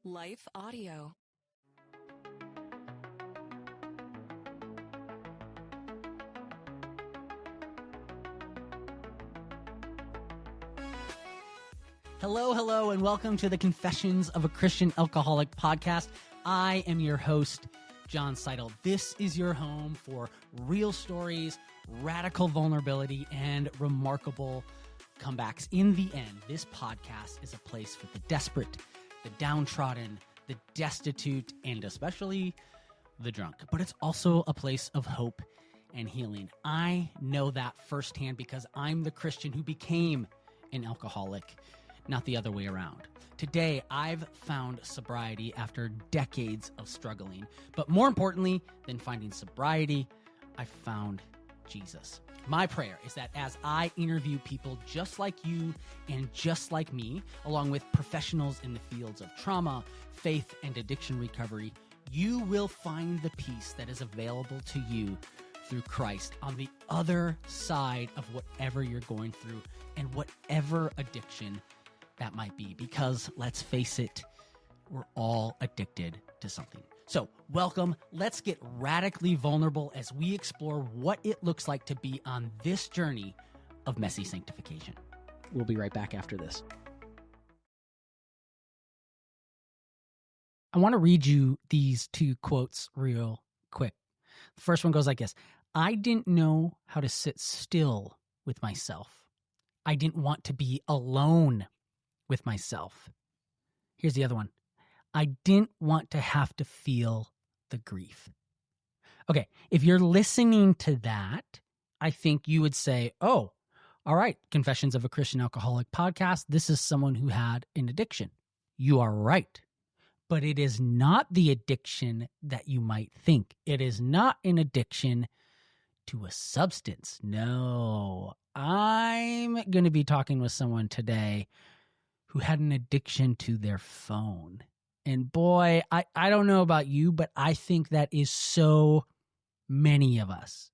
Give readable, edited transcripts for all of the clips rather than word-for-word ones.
Life Audio. Hello, and welcome to the Confessions of a Christian Alcoholic podcast. I am your host, John Seidel. This is your home for real stories, radical vulnerability, and remarkable comebacks. In the end, this podcast is a place for the desperate, the downtrodden, the destitute, and especially the drunk. But it's also a place of hope and healing. I know that firsthand because I'm the Christian who became an alcoholic, not the other way around. Today, I've found sobriety after decades of struggling. But more importantly than finding sobriety, I found Jesus. My prayer is that as I interview people just like you and just like me, along with professionals in the fields of trauma, faith, and addiction recovery, you will find the peace that is available to you through Christ on the other side of whatever you're going through and whatever addiction that might be. Because let's face it, we're all addicted to something. So welcome. Let's get radically vulnerable as we explore what it looks like to be on this journey of messy sanctification. We'll be right back after this. I want to read you these two quotes real quick. The first one goes like this. I didn't know how to sit still with myself. I didn't want to be alone with myself. Here's the other one. I didn't want to have to feel the grief. Okay, if you're listening to that, I think you would say, oh, all right, Confessions of a Christian Alcoholic podcast, this is someone who had an addiction. You are right. But it is not the addiction that you might think. It is not an addiction to a substance. No, I'm going to be talking with someone today who had an addiction to their phone. And boy, I don't know about you, but I think that is so many of us.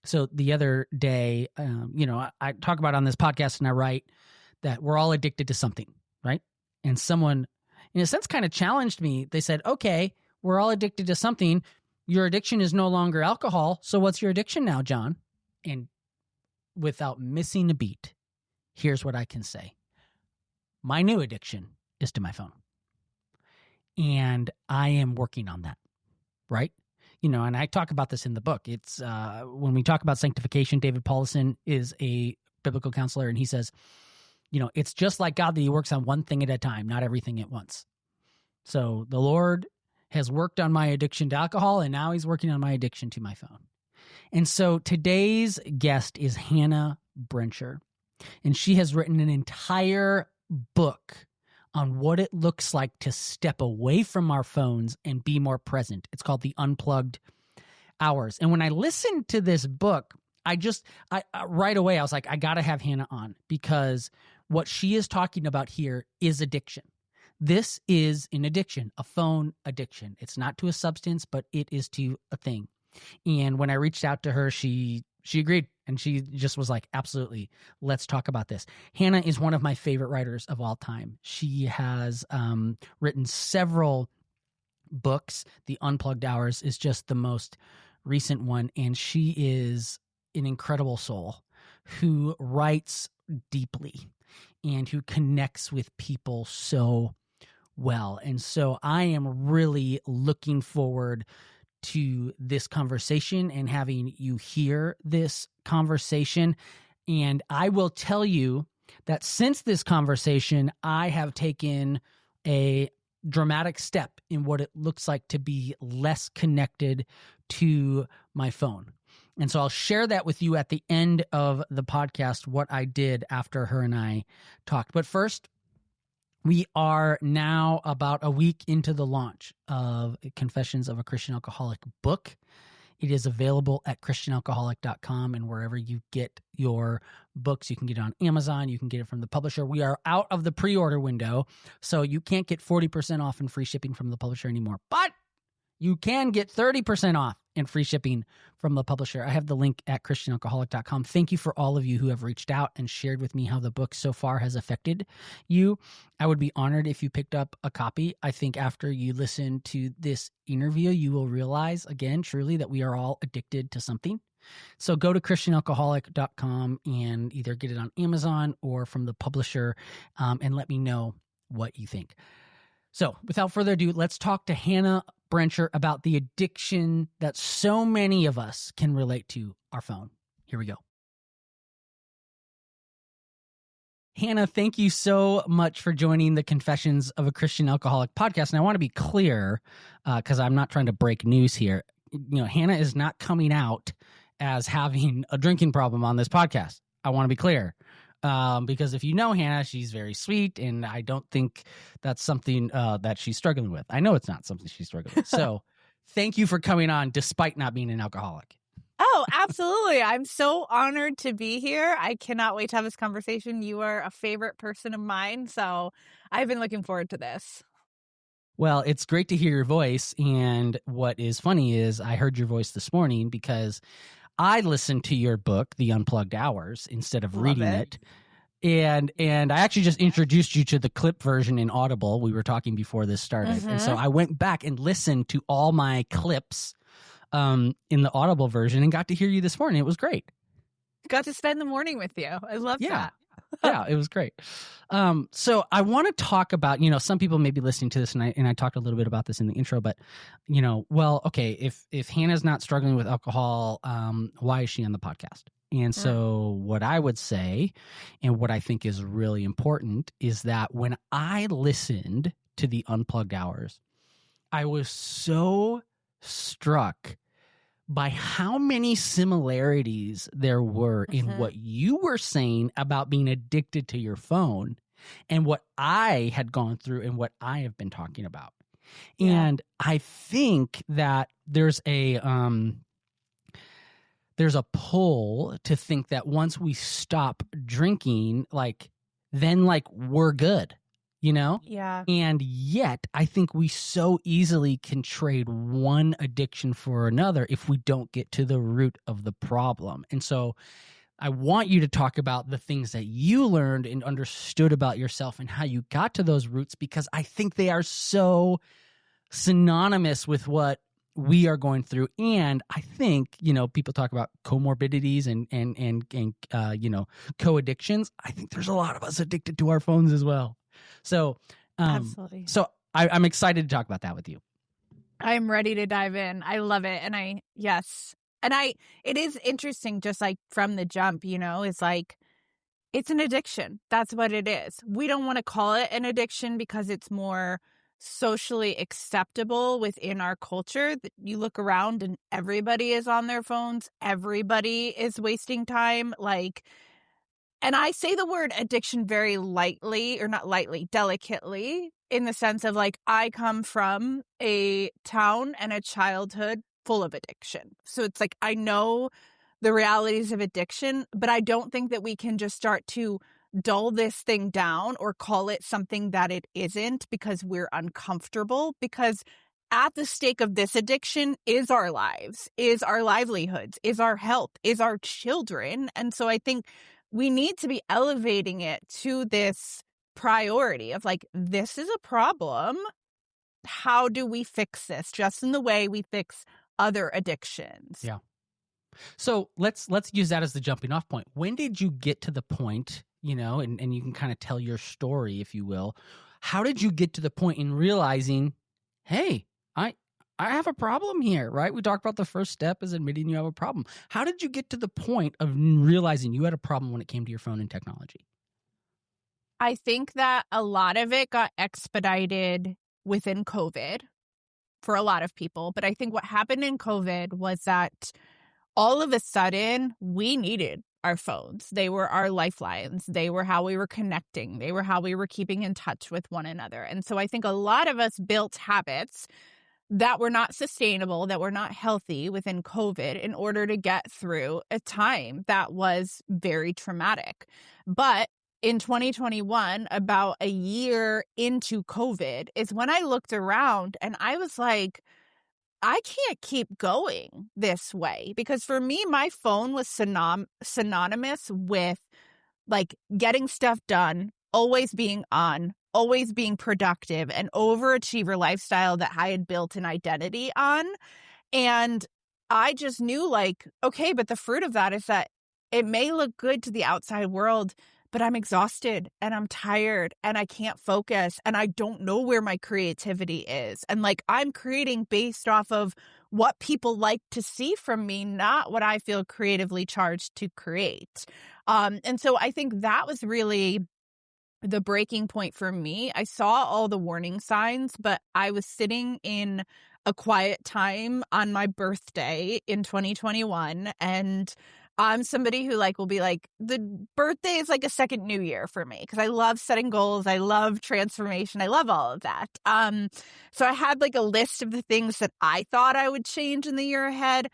So the other day, I talk about on this podcast and I write that we're all addicted to something, right? And someone, in a sense, kind of challenged me. They said, okay, we're all addicted to something. Your addiction is no longer alcohol. So what's your addiction now, John? And without missing a beat, here's what I can say. My new addiction is to my phone. And I am working on that, right? And I talk about this in the book. It's when we talk about sanctification, David Paulison is a biblical counselor, and he says, it's just like God that he works on one thing at a time, not everything at once. So the Lord has worked on my addiction to alcohol, and now he's working on my addiction to my phone. And so today's guest is Hannah Brencher, and she has written an entire book on what it looks like to step away from our phones and be more present. It's called the Unplugged Hours. And when I listened to this book, I right away, I was like, I got to have Hannah on, because what she is talking about here is addiction. This is an addiction, a phone addiction. It's not to a substance, but it is to a thing. And when I reached out to her, she agreed. And she just was like, absolutely, let's talk about this. Hannah is one of my favorite writers of all time. She has written several books. The Unplugged Hours is just the most recent one. And she is an incredible soul who writes deeply and who connects with people so well. And so I am really looking forward to this conversation and having you hear this conversation. And I will tell you that since this conversation, I have taken a dramatic step in what it looks like to be less connected to my phone. And so I'll share that with you at the end of the podcast, what I did after her and I talked. But first, we are now about a week into the launch of Confessions of a Christian Alcoholic book. It is available at christianalcoholic.com and wherever you get your books. You can get it on Amazon. You can get it from the publisher. We are out of the pre-order window, so you can't get 40% off and free shipping from the publisher anymore. But you can get 30% off and free shipping from the publisher. I have the link at christianalcoholic.com. Thank you for all of you who have reached out and shared with me how the book so far has affected you. I would be honored if you picked up a copy. I think after you listen to this interview, you will realize again, truly, that we are all addicted to something. So go to christianalcoholic.com and either get it on Amazon or from the publisher, and let me know what you think. So without further ado, let's talk to Hannah Brencher about the addiction that so many of us can relate to, our phone. Here we go. Hannah, thank you so much for joining the Confessions of a Christian Alcoholic podcast. And I want to be clear, because I'm not trying to break news here. Hannah is not coming out as having a drinking problem on this podcast. I want to be clear. Because if you know Hannah, she's very sweet, and I don't think that's something that she's struggling with. I know it's not something she's struggling with. So thank you for coming on despite not being an alcoholic. Oh, absolutely. I'm so honored to be here. I cannot wait to have this conversation. You are a favorite person of mine, so I've been looking forward to this. Well, it's great to hear your voice, and what is funny is I heard your voice this morning because I listened to your book, The Unplugged Hours, instead of reading it. And I actually just introduced you to the clip version in Audible. We were talking before this started. Mm-hmm. And so I went back and listened to all my clips in the Audible version and got to hear you this morning. It was great. Got to spend the morning with you. I love that. Yeah, it was great. So I want to talk about, some people may be listening to this, and I talked a little bit about this in the intro, but, okay, if Hannah's not struggling with alcohol, why is she on the podcast? And so what I would say, and what I think is really important, is that when I listened to the Unplugged Hours, I was so struck by how many similarities there were in what you were saying about being addicted to your phone and what I had gone through and what I have been talking about. Yeah. And I think that there's a pull to think that once we stop drinking, then we're good. Yeah. And yet I think we so easily can trade one addiction for another if we don't get to the root of the problem. And so I want you to talk about the things that you learned and understood about yourself and how you got to those roots, because I think they are so synonymous with what we are going through. And I think, people talk about comorbidities and co-addictions. I think there's a lot of us addicted to our phones as well. So, absolutely. So I'm excited to talk about that with you. I'm ready to dive in. I love it. And it is interesting, just from the jump, it's an addiction. That's what it is. We don't want to call it an addiction because it's more socially acceptable within our culture. You look around and everybody is on their phones. Everybody is wasting time. And I say the word addiction very lightly, or not lightly, delicately, in the sense of I come from a town and a childhood full of addiction. So it's I know the realities of addiction, but I don't think that we can just start to dull this thing down or call it something that it isn't because we're uncomfortable. Because at the stake of this addiction is our lives, is our livelihoods, is our health, is our children. And so I think we need to be elevating it to this priority of this is a problem. How do we fix this? Just in the way we fix other addictions. Yeah. So let's use that as the jumping off point. When did you get to the point, and you can kind of tell your story, if you will. How did you get to the point in realizing, hey, I have a problem here, right? We talked about the first step is admitting you have a problem. How did you get to the point of realizing you had a problem when it came to your phone and technology? I think that a lot of it got expedited within COVID for a lot of people. But I think what happened in COVID was that all of a sudden we needed our phones. They were our lifelines. They were how we were connecting. They were how we were keeping in touch with one another. And so I think a lot of us built habits that were not sustainable, that were not healthy within COVID in order to get through a time that was very traumatic. But in 2021, about a year into COVID, is when I looked around and I was like, I can't keep going this way, because for me, my phone was synonymous with like getting stuff done, always being on, always being productive, an overachiever lifestyle that I had built an identity on. And I just knew, like, okay, but the fruit of that is that it may look good to the outside world, but I'm exhausted and I'm tired and I can't focus and I don't know where my creativity is. And like, I'm creating based off of what people like to see from me, not what I feel creatively charged to create. And so I think that was really the breaking point for me. I saw all the warning signs, but I was sitting in a quiet time on my birthday in 2021, and I'm somebody who like will be like, the birthday is like a second new year for me because I love setting goals, I love transformation, I love all of that. So I had like a list of the things that I thought I would change in the year ahead,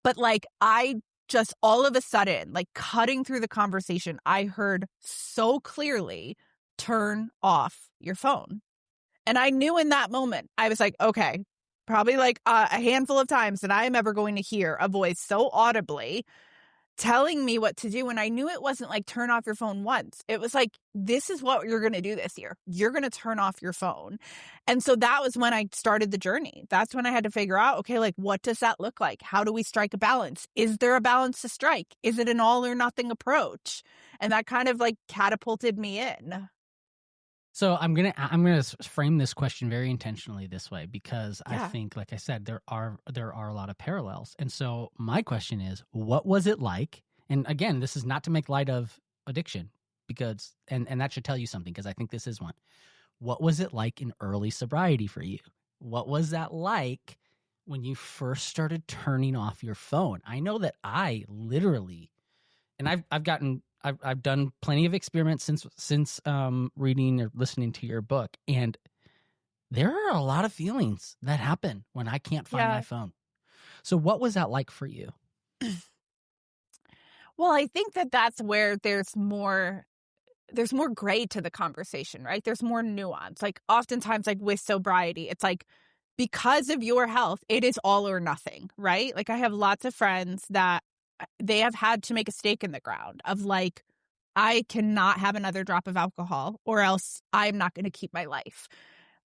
but like I just all of a sudden, like cutting through the conversation, I heard so clearly, turn off your phone. And I knew in that moment, I was like, okay, probably like a handful of times that I am ever going to hear a voice so audibly telling me what to do. And I knew it wasn't like turn off your phone once. It was like, this is what you're going to do this year. You're going to turn off your phone. And so that was when I started the journey. That's when I had to figure out, okay, like, what does that look like? How do we strike a balance? Is there a balance to strike? Is it an all or nothing approach? And that kind of like catapulted me in. So I'm gonna frame this question very intentionally this way because I Yeah. think, like I said, there are a lot of parallels. And so my question is, what was it like? And again, this is not to make light of addiction, because and that should tell you something, because I think this is one. What was it like in early sobriety for you? What was that like when you first started turning off your phone? I know that I literally, and I've done plenty of experiments since reading or listening to your book, and there are a lot of feelings that happen when I can't find my phone. So what was that like for you? Well, I think that that's where there's more gray to the conversation, right? There's more nuance. Like oftentimes, like with sobriety, it's like, because of your health, it is all or nothing, right? Like I have lots of friends that they have had to make a stake in the ground of like, I cannot have another drop of alcohol or else I'm not going to keep my life.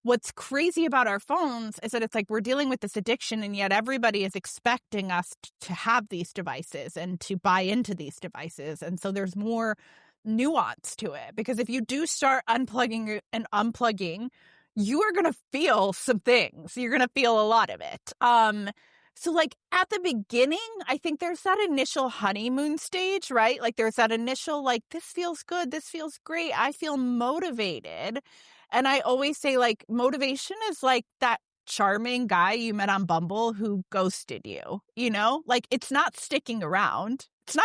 What's crazy about our phones is that it's like we're dealing with this addiction, and yet everybody is expecting us to have these devices and to buy into these devices. And so there's more nuance to it, because if you do start unplugging and unplugging, you are going to feel some things. You're going to feel a lot of it. So like at the beginning, I think there's that initial honeymoon stage, right? Like there's that initial, like, this feels good. This feels great. I feel motivated. And I always say, like, motivation is like that charming guy you met on Bumble who ghosted you, you know? Like, it's not sticking around. It's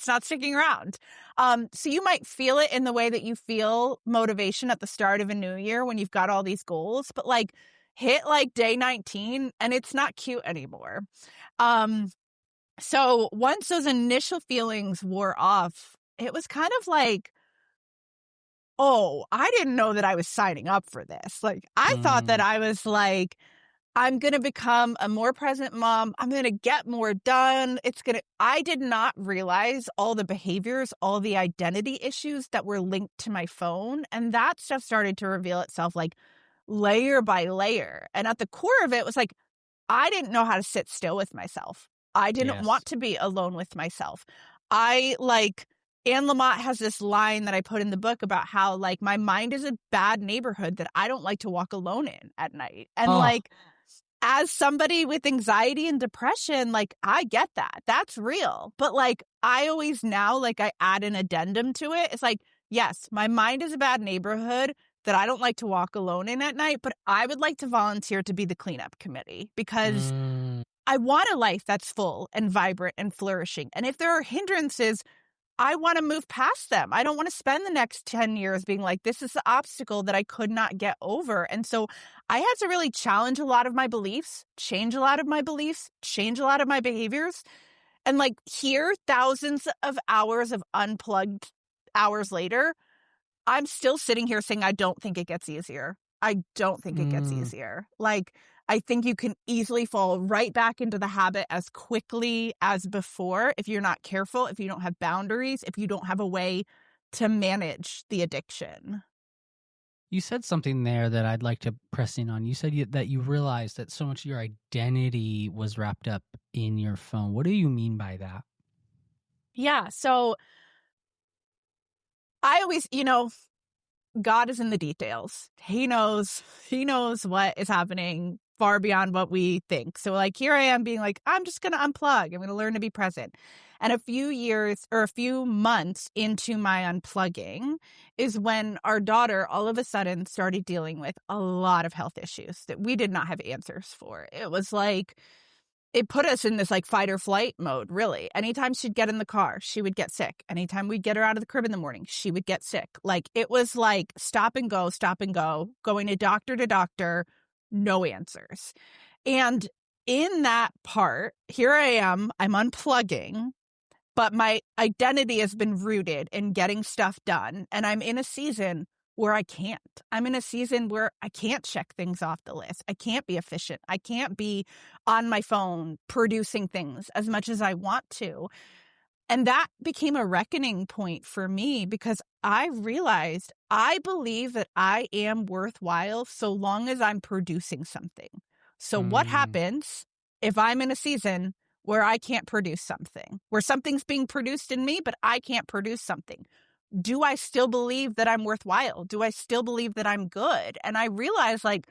not sticking around. So you might feel it in the way that you feel motivation at the start of a new year when you've got all these goals, but like hit like day 19 and it's not cute anymore. So once those initial feelings wore off, it was kind of like, oh, I didn't know that I was signing up for this. Like, I thought that I was like, I'm going to become a more present mom. I'm going to get more done. I did not realize all the behaviors, all the identity issues that were linked to my phone. And that stuff started to reveal itself like layer by layer. And at the core of it was like, I didn't know how to sit still with myself. I didn't want to be alone with myself. Anne Lamott has this line that I put in the book about how like my mind is a bad neighborhood that I don't like to walk alone in at night. And like, as somebody with anxiety and depression, like I get that. That's real. But like I always now, like I add an addendum to it. It's like, yes, my mind is a bad neighborhood that I don't like to walk alone in at night, but I would like to volunteer to be the cleanup committee because I want a life that's full and vibrant and flourishing. And if there are hindrances, I want to move past them. I don't want to spend the next 10 years being like, this is the obstacle that I could not get over. And so I had to really challenge a lot of my beliefs, change a lot of my beliefs, change a lot of my behaviors. And like here, thousands of hours of unplugged hours later, I'm still sitting here saying, I don't think it gets easier. I don't think it gets Mm. easier. Like, I think you can easily fall right back into the habit as quickly as before if you're not careful, if you don't have boundaries, if you don't have a way to manage the addiction. You said something there that I'd like to press in on. You said that you realized that so much of your identity was wrapped up in your phone. What do you mean by that? Yeah, so I always, God is in the details. He knows what is happening far beyond what we think. So like here I am being like, I'm just going to unplug. I'm going to learn to be present. And a few years or a few months into my unplugging is when our daughter all of a sudden started dealing with a lot of health issues that we did not have answers for. It was like it put us in this like fight or flight mode, really. Anytime she'd get in the car, she would get sick. Anytime we'd get her out of the crib in the morning, she would get sick. Like it was like stop and go, going to doctor, no answers. And in that part, here I am, I'm unplugging, but my identity has been rooted in getting stuff done. And I'm in a season where I can't. I'm in a season where I can't check things off the list. I can't be efficient. I can't be on my phone producing things as much as I want to. And that became a reckoning point for me because I realized I believe that I am worthwhile so long as I'm producing something. So what Mm, happens if I'm in a season where I can't produce something, where something's being produced in me, but I can't produce something? Do I still believe that I'm worthwhile? Do I still believe that I'm good? And I realized like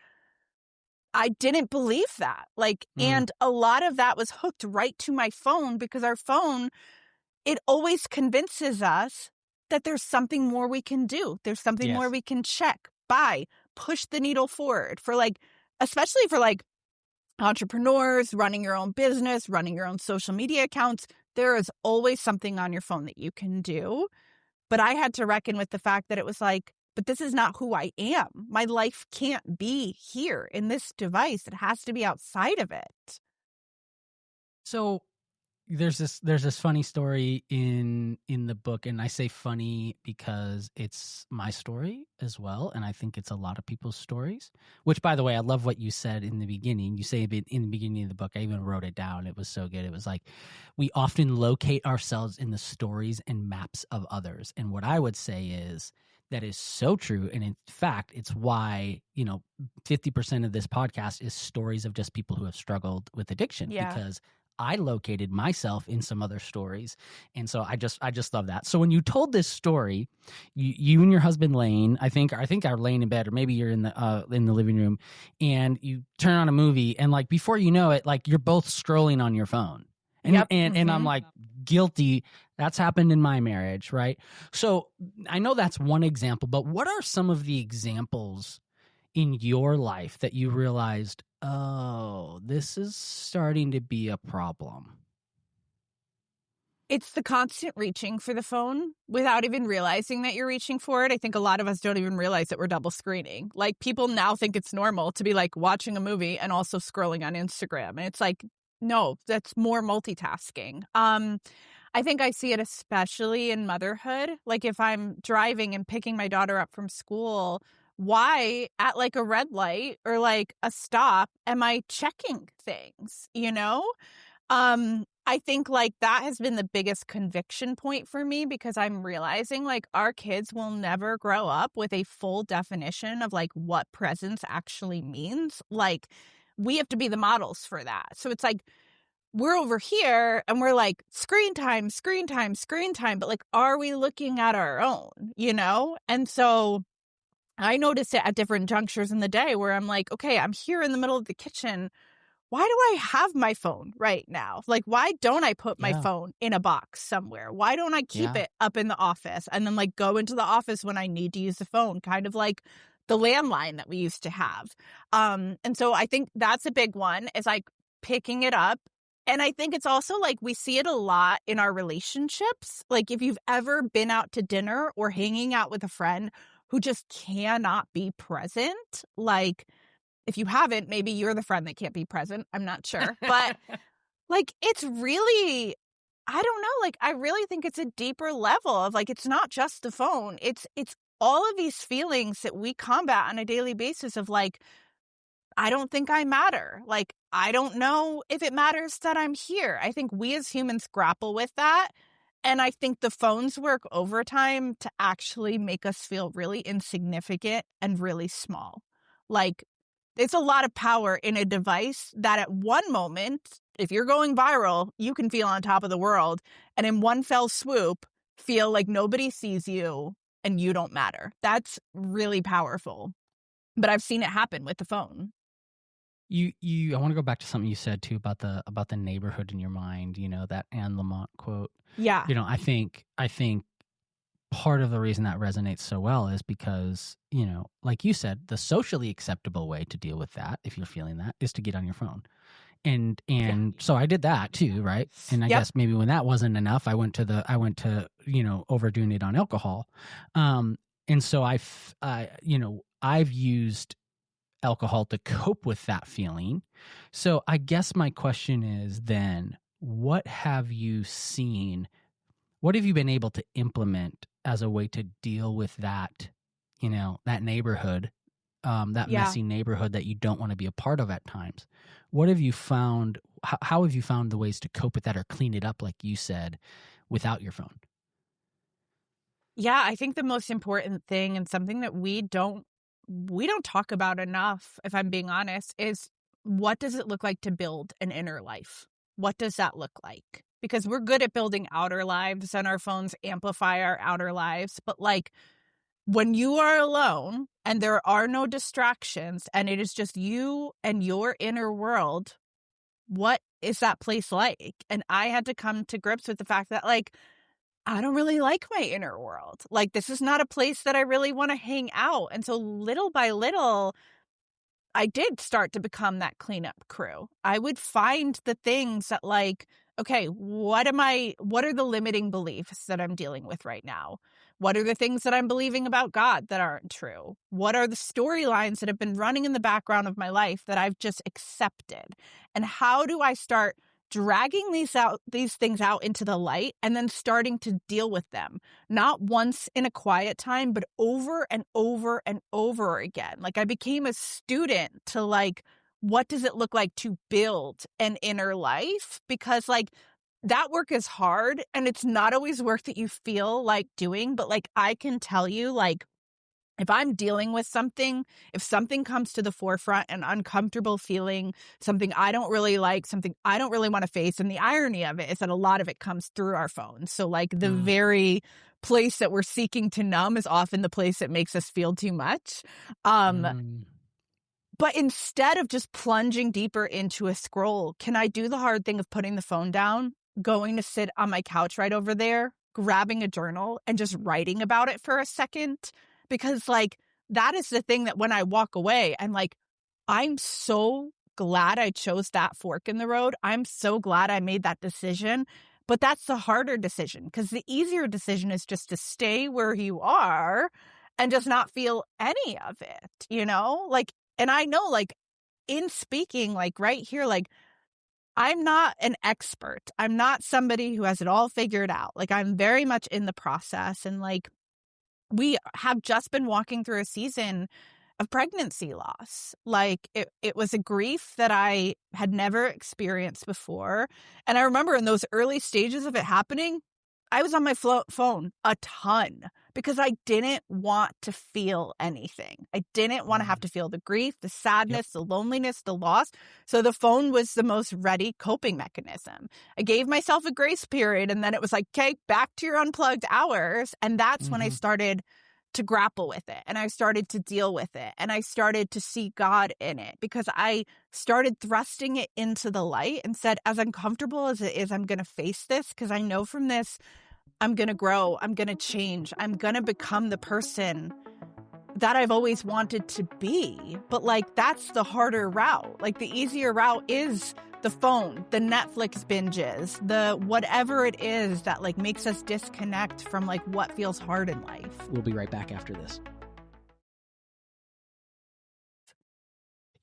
I didn't believe that. Like, mm, and a lot of that was hooked right to my phone because our phone, it always convinces us that there's something more we can do. There's something more yes. we can check, buy, push the needle forward for like, especially for like entrepreneurs, running your own business, running your own social media accounts. There is always something on your phone that you can do. But I had to reckon with the fact that it was like, but this is not who I am. My life can't be here in this device. It has to be outside of it. So there's this funny story in the book, and I say funny because it's my story as well, and I think it's a lot of people's stories. Which, by the way, I love what you said in the beginning. You say it in the beginning of the book. I even wrote it down. It was so good. It was like we often locate ourselves in the stories and maps of others, and what I would say is that is so true. And in fact, it's why 50% of this podcast is stories of just people who have struggled with addiction, Yeah. because I located myself in some other stories. And so I just love that. So when you told this story, you and your husband Lane, I think are laying in bed, or maybe you're in the living room, and you turn on a movie, and like before you know it, like you're both scrolling on your phone. And Yep. and I'm like, guilty. That's happened in my marriage, right? So I know that's one example, but what are some of the examples in your life that you realized, oh, this is starting to be a problem? It's the constant reaching for the phone without even realizing that you're reaching for it. I think a lot of us don't even realize that we're double screening. Like people now think it's normal to be like watching a movie and also scrolling on Instagram. And it's like, no, that's more multitasking. I think I see it especially in motherhood. Like if I'm driving and picking my daughter up from school, why at like a red light or like a stop am I checking things, I think like that has been the biggest conviction point for me because I'm realizing like our kids will never grow up with a full definition of like what presence actually means. Like we have to be the models for that. So it's like we're over here and we're like screen time, screen time, screen time, but like are we looking at our own? And so I notice it at different junctures in the day where I'm like, okay, I'm here in the middle of the kitchen. Why do I have my phone right now? Like, why don't I put my Yeah. phone in a box somewhere? Why don't I keep Yeah. it up in the office and then like go into the office when I need to use the phone? Kind of like the landline that we used to have. And so I think that's a big one is like picking it up. And I think it's also like we see it a lot in our relationships. Like if you've ever been out to dinner or hanging out with a friend who just cannot be present, like if you haven't, maybe you're the friend that can't be present. I'm not sure. But like it's really I don't know, like I really think it's a deeper level of like it's not just the phone. It's all of these feelings that we combat on a daily basis of like, I don't think I matter. Like, I don't know if it matters that I'm here. I think we as humans grapple with that. And I think the phones work overtime to actually make us feel really insignificant and really small. Like, it's a lot of power in a device that at one moment, if you're going viral, you can feel on top of the world. And in one fell swoop, feel like nobody sees you and you don't matter. That's really powerful. But I've seen it happen with the phone. I want to go back to something you said too about the neighborhood in your mind, that Anne Lamott quote. Yeah. I think part of the reason that resonates so well is because, like you said, the socially acceptable way to deal with that, if you're feeling that, is to get on your phone. And so I did that too, right? And I guess maybe when that wasn't enough, I went to overdoing it on alcohol. And so I've used alcohol to cope with that feeling. So I guess my question is then, what have you seen? What have you been able to implement as a way to deal with that, that neighborhood, messy neighborhood that you don't want to be a part of at times? What have you found? How have you found the ways to cope with that or clean it up, like you said, without your phone? Yeah, I think the most important thing and something that we don't talk about enough, if I'm being honest, is what does it look like to build an inner life? What does that look like? Because we're good at building outer lives and our phones amplify our outer lives. But like when you are alone and there are no distractions and it is just you and your inner world, what is that place like? And I had to come to grips with the fact that like, I don't really like my inner world. Like, this is not a place that I really want to hang out. And so little by little, I did start to become that cleanup crew. I would find the things that like, okay, what are the limiting beliefs that I'm dealing with right now? What are the things that I'm believing about God that aren't true? What are the storylines that have been running in the background of my life that I've just accepted? And how do I start dragging these things out into the light and then starting to deal with them, not once in a quiet time, but over and over and over again? Like I became a student to like, what does it look like to build an inner life? Because like that work is hard and it's not always work that you feel like doing, but like I can tell you, like, if I'm dealing with something, if something comes to the forefront, an uncomfortable feeling, something I don't really like, something I don't really want to face, and the irony of it is that a lot of it comes through our phones. So like the very place that we're seeking to numb is often the place that makes us feel too much. But instead of just plunging deeper into a scroll, can I do the hard thing of putting the phone down, going to sit on my couch right over there, grabbing a journal and just writing about it for a second? Because like that is the thing that when I walk away, I'm like, I'm so glad I chose that fork in the road. I'm so glad I made that decision. But that's the harder decision because the easier decision is just to stay where you are and just not feel any of it, Like, and I know, like, in speaking, like, right here, like, I'm not an expert. I'm not somebody who has it all figured out. Like, I'm very much in the process. And, like, we have just been walking through a season of pregnancy loss. Like, it was a grief that I had never experienced before. And I remember in those early stages of it happening, I was on my phone a ton because I didn't want to feel anything. I didn't want to have to feel the grief, the sadness, the loneliness, the loss. So the phone was the most ready coping mechanism. I gave myself a grace period and then it was like, okay, back to your unplugged hours. And that's when I started to grapple with it and I started to deal with it and I started to see God in it because I started thrusting it into the light and said, as uncomfortable as it is, I'm going to face this because I know from this, I'm going to grow, I'm going to change, I'm going to become the person that I've always wanted to be. But like, that's the harder route. Like the easier route is the phone, the Netflix binges, the whatever it is that like makes us disconnect from like what feels hard in life. We'll be right back after this.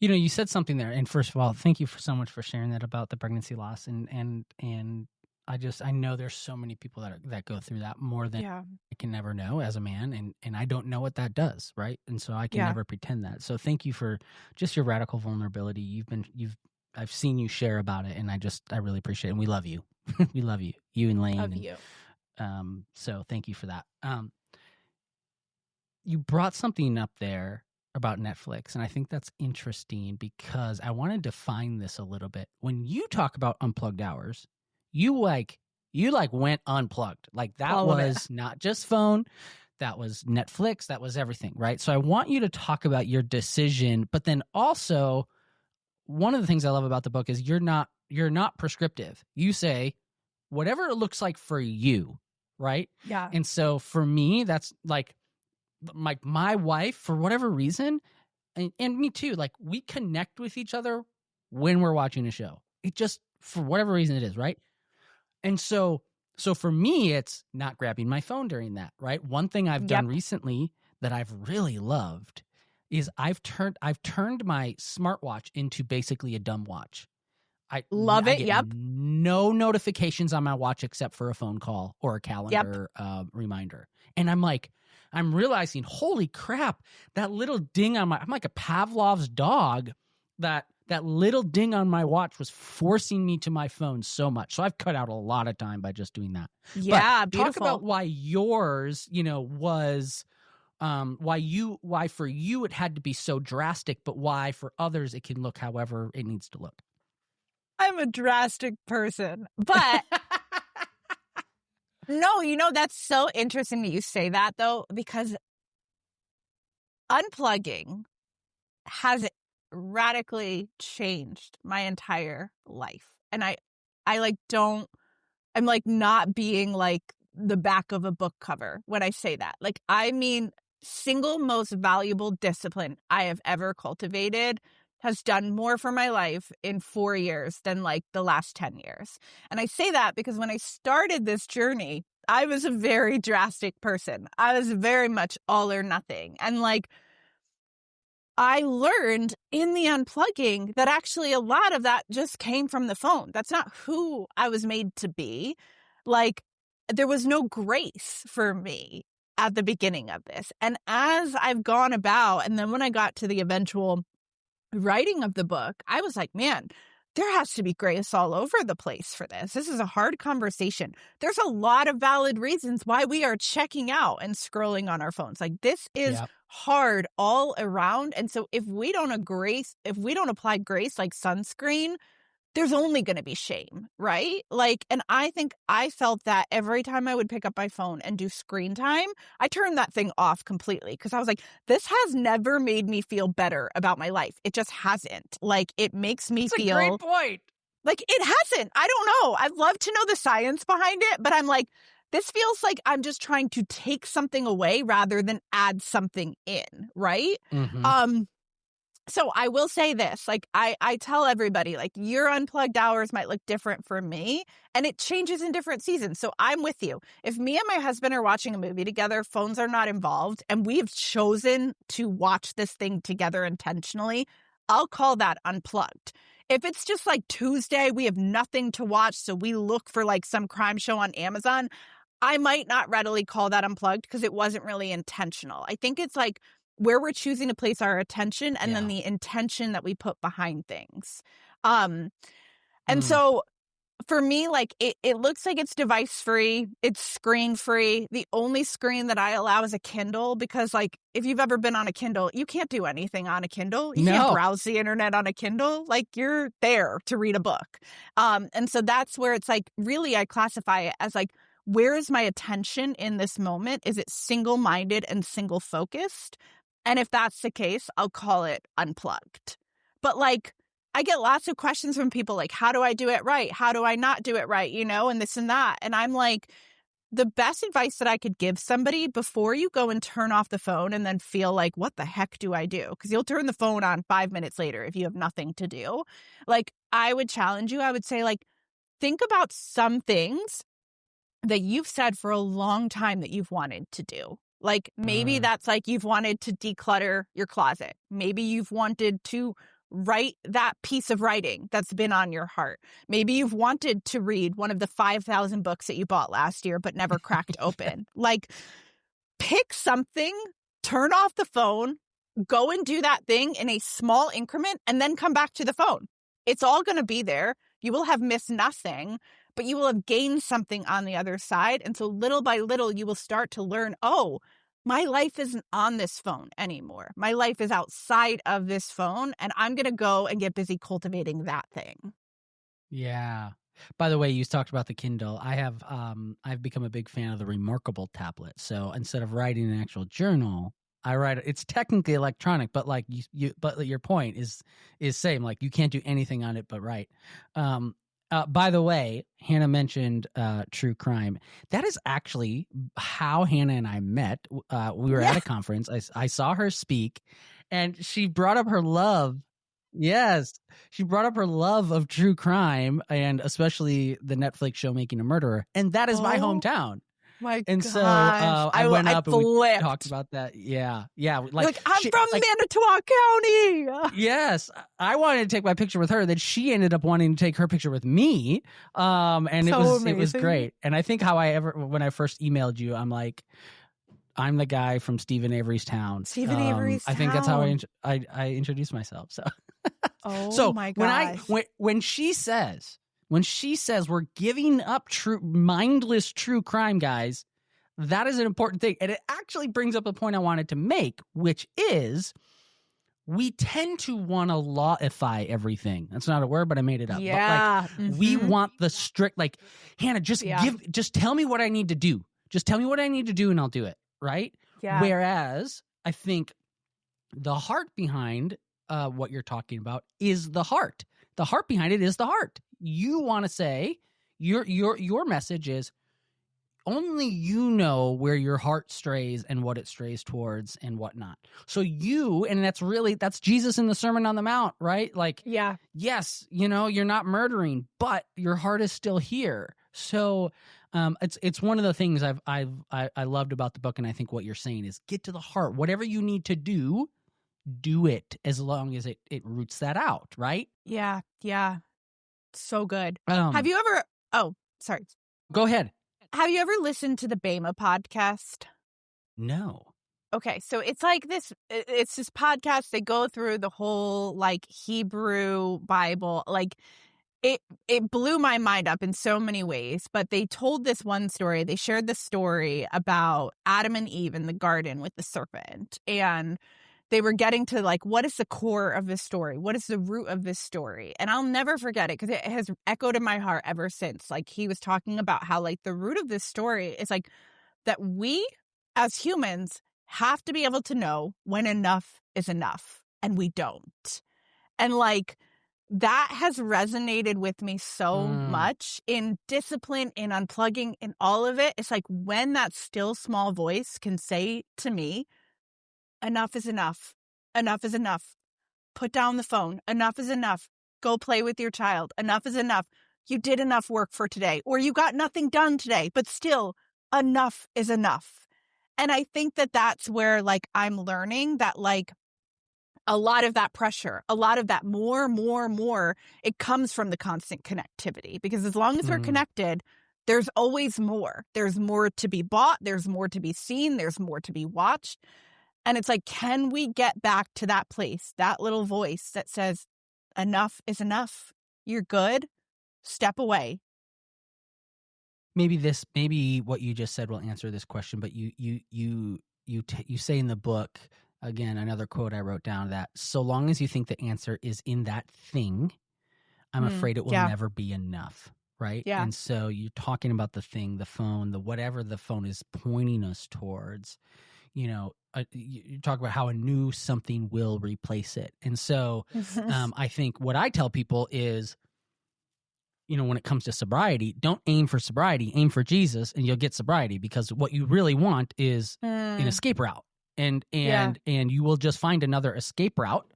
You said something there, and first of all, thank you so much for sharing that about the pregnancy loss, and I know there's so many people that go through that more than Yeah. I can never know as a man, and I don't know what that does, right? And so I can Yeah. never pretend that. So thank you for just your radical vulnerability. I've seen you share about it, and I really appreciate it. And we love you. We love you. You and Lane. Love and, you. So thank you for that. You brought something up there about Netflix, and I think that's interesting because I want to define this a little bit. When you talk about unplugged hours, you went unplugged. Like that All of it. was not just phone, that was Netflix, that was everything, right? So I want you to talk about your decision, but then also one of the things I love about the book is you're not prescriptive. You say whatever it looks like for you, right? Yeah. And so for me, that's like my wife, for whatever reason, and me too, like we connect with each other when we're watching a show. It just, for whatever reason it is, right? And so for me, it's not grabbing my phone during that, right? One thing I've done recently that I've really loved is I've turned my smartwatch into basically a dumb watch. I Love it. Get Yep. no notifications on my watch except for a phone call or a calendar reminder. And I'm realizing, holy crap, that little ding on I'm like a Pavlov's dog. That little ding on my watch was forcing me to my phone so much. So I've cut out a lot of time by just doing that. Yeah, but beautiful. Talk about why yours, was why for you it had to be so drastic, but why for others it can look however it needs to look. I'm a drastic person, but no, that's so interesting that you say that though, because unplugging has radically changed my entire life. And I'm like not being like the back of a book cover when I say that. Like, I mean, single most valuable discipline I have ever cultivated has done more for my life in 4 years than like the last 10 years. And I say that because when I started this journey, I was a very drastic person. I was very much all or nothing. And like, I learned in the unplugging that actually a lot of that just came from the phone. That's not who I was made to be. Like, there was no grace for me at the beginning of this. And as I've gone about, and then when I got to the eventual writing of the book, I was like, man, there has to be grace all over the place for this. This is a hard conversation. There's a lot of valid reasons why we are checking out and scrolling on our phones. Like, this is hard all around. And so if we don't apply grace like sunscreen, there's only going to be shame, right? Like, and I think I felt that every time I would pick up my phone and do screen time, I turned that thing off completely because I was like, this has never made me feel better about my life. It just hasn't. Like, it makes me feel. That's a great point. Like, it hasn't. I don't know. I'd love to know the science behind it, but I'm like, this feels like I'm just trying to take something away rather than add something in, right? Mm-hmm. So I will say this, like, I tell everybody, like, your unplugged hours might look different for me, and it changes in different seasons. So I'm with you. If me and my husband are watching a movie together, phones are not involved, and we've chosen to watch this thing together intentionally, I'll call that unplugged. If it's just like Tuesday, we have nothing to watch, so we look for like some crime show on Amazon, I might not readily call that unplugged because it wasn't really intentional. I think it's like where we're choosing to place our attention and then the intention that we put behind things. And so for me, like, it looks like it's device free. It's screen free. The only screen that I allow is a Kindle because, like, if you've ever been on a Kindle, you can't do anything on a Kindle. You can't browse the internet on a Kindle. Like, you're there to read a book. And so that's where it's like, really, I classify it as like, where is my attention in this moment? Is it single-minded and single-focused? And if that's the case, I'll call it unplugged. But like, I get lots of questions from people like, how do I do it right? How do I not do it right? And this and that. And I'm like, the best advice that I could give somebody before you go and turn off the phone and then feel like, what the heck do I do? Because you'll turn the phone on 5 minutes later if you have nothing to do. Like, I would challenge you. I would say, like, think about some things that you've said for a long time that you've wanted to do. Like, maybe that's like you've wanted to declutter your closet. Maybe you've wanted to write that piece of writing that's been on your heart. Maybe you've wanted to read one of the 5,000 books that you bought last year but never cracked open. Like, pick something, turn off the phone, go and do that thing in a small increment, and then come back to the phone. It's all going to be there. You will have missed nothing, but you will have gained something on the other side. And so little by little, you will start to learn, oh, my life isn't on this phone anymore. My life is outside of this phone, and I'm going to go and get busy cultivating that thing. Yeah. By the way, you talked about the Kindle. I've become a big fan of the Remarkable tablet. So instead of writing an actual journal, I write. It's technically electronic, but like but your point is same. Like, you can't do anything on it but write. By the way, Hannah mentioned true crime. That is actually how Hannah and I met. We were at a conference. I saw her speak, and she brought up her love. Yes, she brought up her love of true crime, and especially the Netflix show Making a Murderer. And that is my hometown. My And gosh. so I went up and we flipped. talked about that. Yeah. Like I'm from Manitowoc County. Yes, I wanted to take my picture with her. Then she ended up wanting to take her picture with me. And it was great. And I think when I first emailed you, I'm like, I'm the guy from Stephen Avery's town. Avery's town. I think that's how I introduced myself. So, so my gosh. when she says we're giving up mindless true crime, guys, that is an important thing. And it actually brings up a point I wanted to make, which is we tend to want to lawify everything. That's not a word, but I made it up. Yeah. But like, we want the strict, like, Hannah, just tell me what I need to do. Just tell me what I need to do and I'll do it. Right? Yeah. Whereas I think the heart behind what you're talking about is the heart. The heart behind it is the heart. You want to say your message is only you know where your heart strays and what it strays towards and whatnot. So and that's Jesus in the Sermon on the Mount, right? Like, yes, you're not murdering, but your heart is still here. So it's one of the things I loved about the book, and I think what you're saying is get to the heart. Whatever you need to do it as long as it roots that out, right? Yeah. So good. Have you ever? Oh, sorry. Go ahead. Have you ever listened to the Bema podcast? No. Okay, so it's like this. It's this podcast. They go through the whole like Hebrew Bible, like. It blew my mind up in so many ways, but they told this one story. They shared the story about Adam and Eve in the garden with the serpent. And they were getting to like, what is the core of this story? What is the root of this story? And I'll never forget it because it has echoed in my heart ever since. Like, he was talking about how like the root of this story is like that we as humans have to be able to know when enough is enough, and we don't. And like, that has resonated with me so much in discipline, in unplugging, in all of it. It's like when that still small voice can say to me, enough is enough. Enough is enough. Put down the phone. Enough is enough. Go play with your child. Enough is enough. You did enough work for today, or you got nothing done today, but still enough is enough. And I think that that's where like I'm learning that like a lot of that pressure, a lot of that more, it comes from the constant connectivity. Because as long as we're connected, there's always more. There's more to be bought. There's more to be seen. There's more to be watched. And it's like, can we get back to that place, that little voice that says, enough is enough. You're good. Step away. Maybe what you just said will answer this question, but you say in the book, again, another quote I wrote down, that so long as you think the answer is in that thing, I'm afraid it will never be enough, right? Yeah. And so you're talking about the thing, the phone, whatever the phone is pointing us towards, you talk about how a new something will replace it. And so I think what I tell people is, when it comes to sobriety, don't aim for sobriety, aim for Jesus, and you'll get sobriety, because what you really want is an escape route. And you will just find another escape route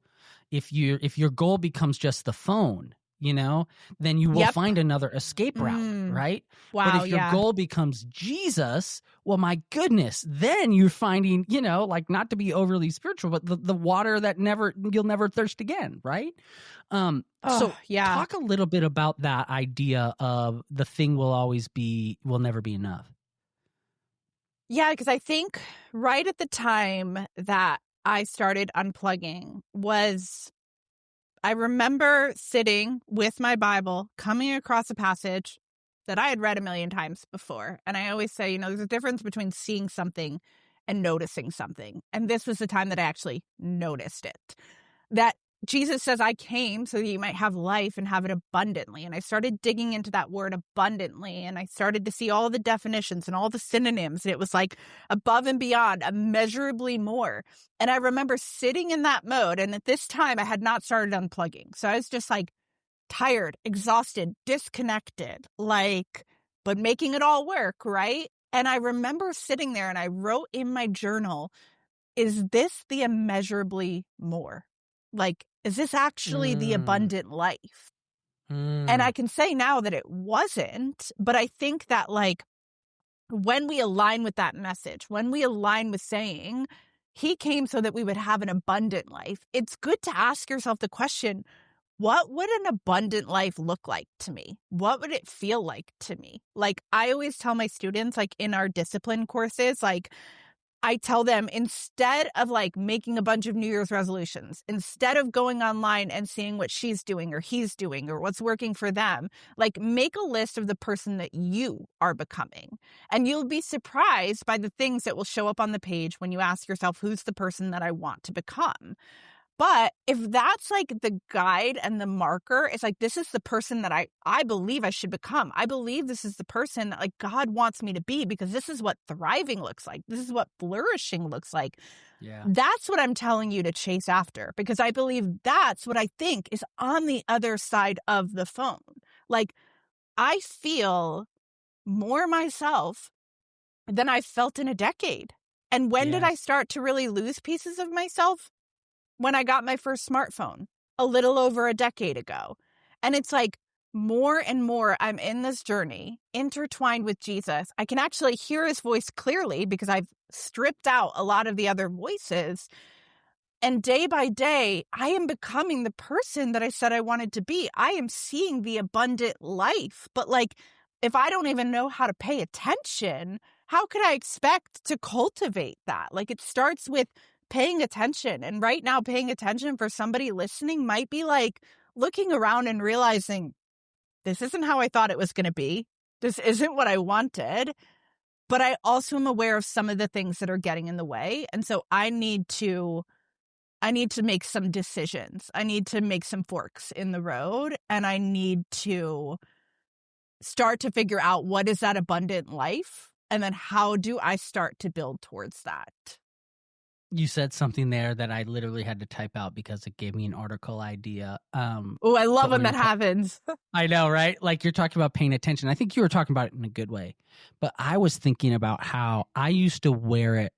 if your goal becomes just the phone. then you will Yep. find another escape route, right? But Wow, if your yeah. goal becomes Jesus, well, my goodness, then you're finding, like, not to be overly spiritual, but the water that you'll never thirst again, right? So yeah. talk a little bit about that idea of the thing will never be enough. Yeah, because I think right at the time that I started unplugging I remember sitting with my Bible, coming across a passage that I had read a million times before. And I always say, there's a difference between seeing something and noticing something. And this was the time that I actually noticed it. That Jesus says, I came so that you might have life and have it abundantly. And I started digging into that word abundantly. And I started to see all the definitions and all the synonyms. And it was like above and beyond, immeasurably more. And I remember sitting in that mode. And at this time, I had not started unplugging. So I was just like tired, exhausted, disconnected, but making it all work, right? And I remember sitting there and I wrote in my journal, is this the immeasurably more? Is this actually the abundant life? And I can say now that it wasn't, but I think that when we align with that message, when we align with saying he came so that we would have an abundant life, it's good to ask yourself the question, what would an abundant life look like to me? What would it feel like to me? I always tell my students, in our discipline courses, I tell them, instead of making a bunch of New Year's resolutions, instead of going online and seeing what she's doing or he's doing or what's working for them, make a list of the person that you are becoming. And you'll be surprised by the things that will show up on the page when you ask yourself, who's the person that I want to become? But if that's the guide and the marker, it's this is the person that I believe I should become. I believe this is the person that God wants me to be, because this is what thriving looks like. This is what flourishing looks like. Yeah. That's what I'm telling you to chase after, because I believe that's what I think is on the other side of the phone. I feel more myself than I've felt in a decade. And when did I start to really lose pieces of myself? When I got my first smartphone a little over a decade ago. And it's more and more I'm in this journey intertwined with Jesus. I can actually hear his voice clearly because I've stripped out a lot of the other voices. And day by day, I am becoming the person that I said I wanted to be. I am seeing the abundant life. But if I don't even know how to pay attention, how could I expect to cultivate that? It starts with paying attention. And right now, paying attention for somebody listening might be looking around and realizing, this isn't how I thought it was going to be. This isn't what I wanted. But I also am aware of some of the things that are getting in the way. And so I need to make some decisions. I need to make some forks in the road. And I need to start to figure out, what is that abundant life? And then how do I start to build towards that? You said something there that I literally had to type out because it gave me an article idea. Oh, I love when that happens. I know, right? You're talking about paying attention. I think you were talking about it in a good way. But I was thinking about how I used to wear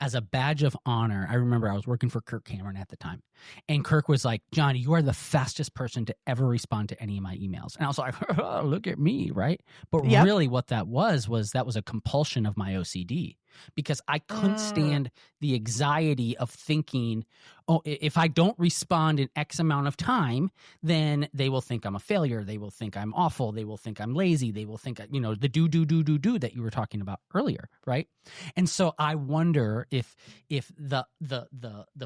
as a badge of honor. I remember I was working for Kirk Cameron at the time. And Kirk was like, Johnny, you are the fastest person to ever respond to any of my emails. And I was like, oh, look at me, right? But really what that was a compulsion of my OCD. Because I couldn't stand the anxiety of thinking, oh, if I don't respond in X amount of time, then they will think I'm a failure. They will think I'm awful. They will think I'm lazy. They will think, the do that you were talking about earlier, right? And so I wonder if the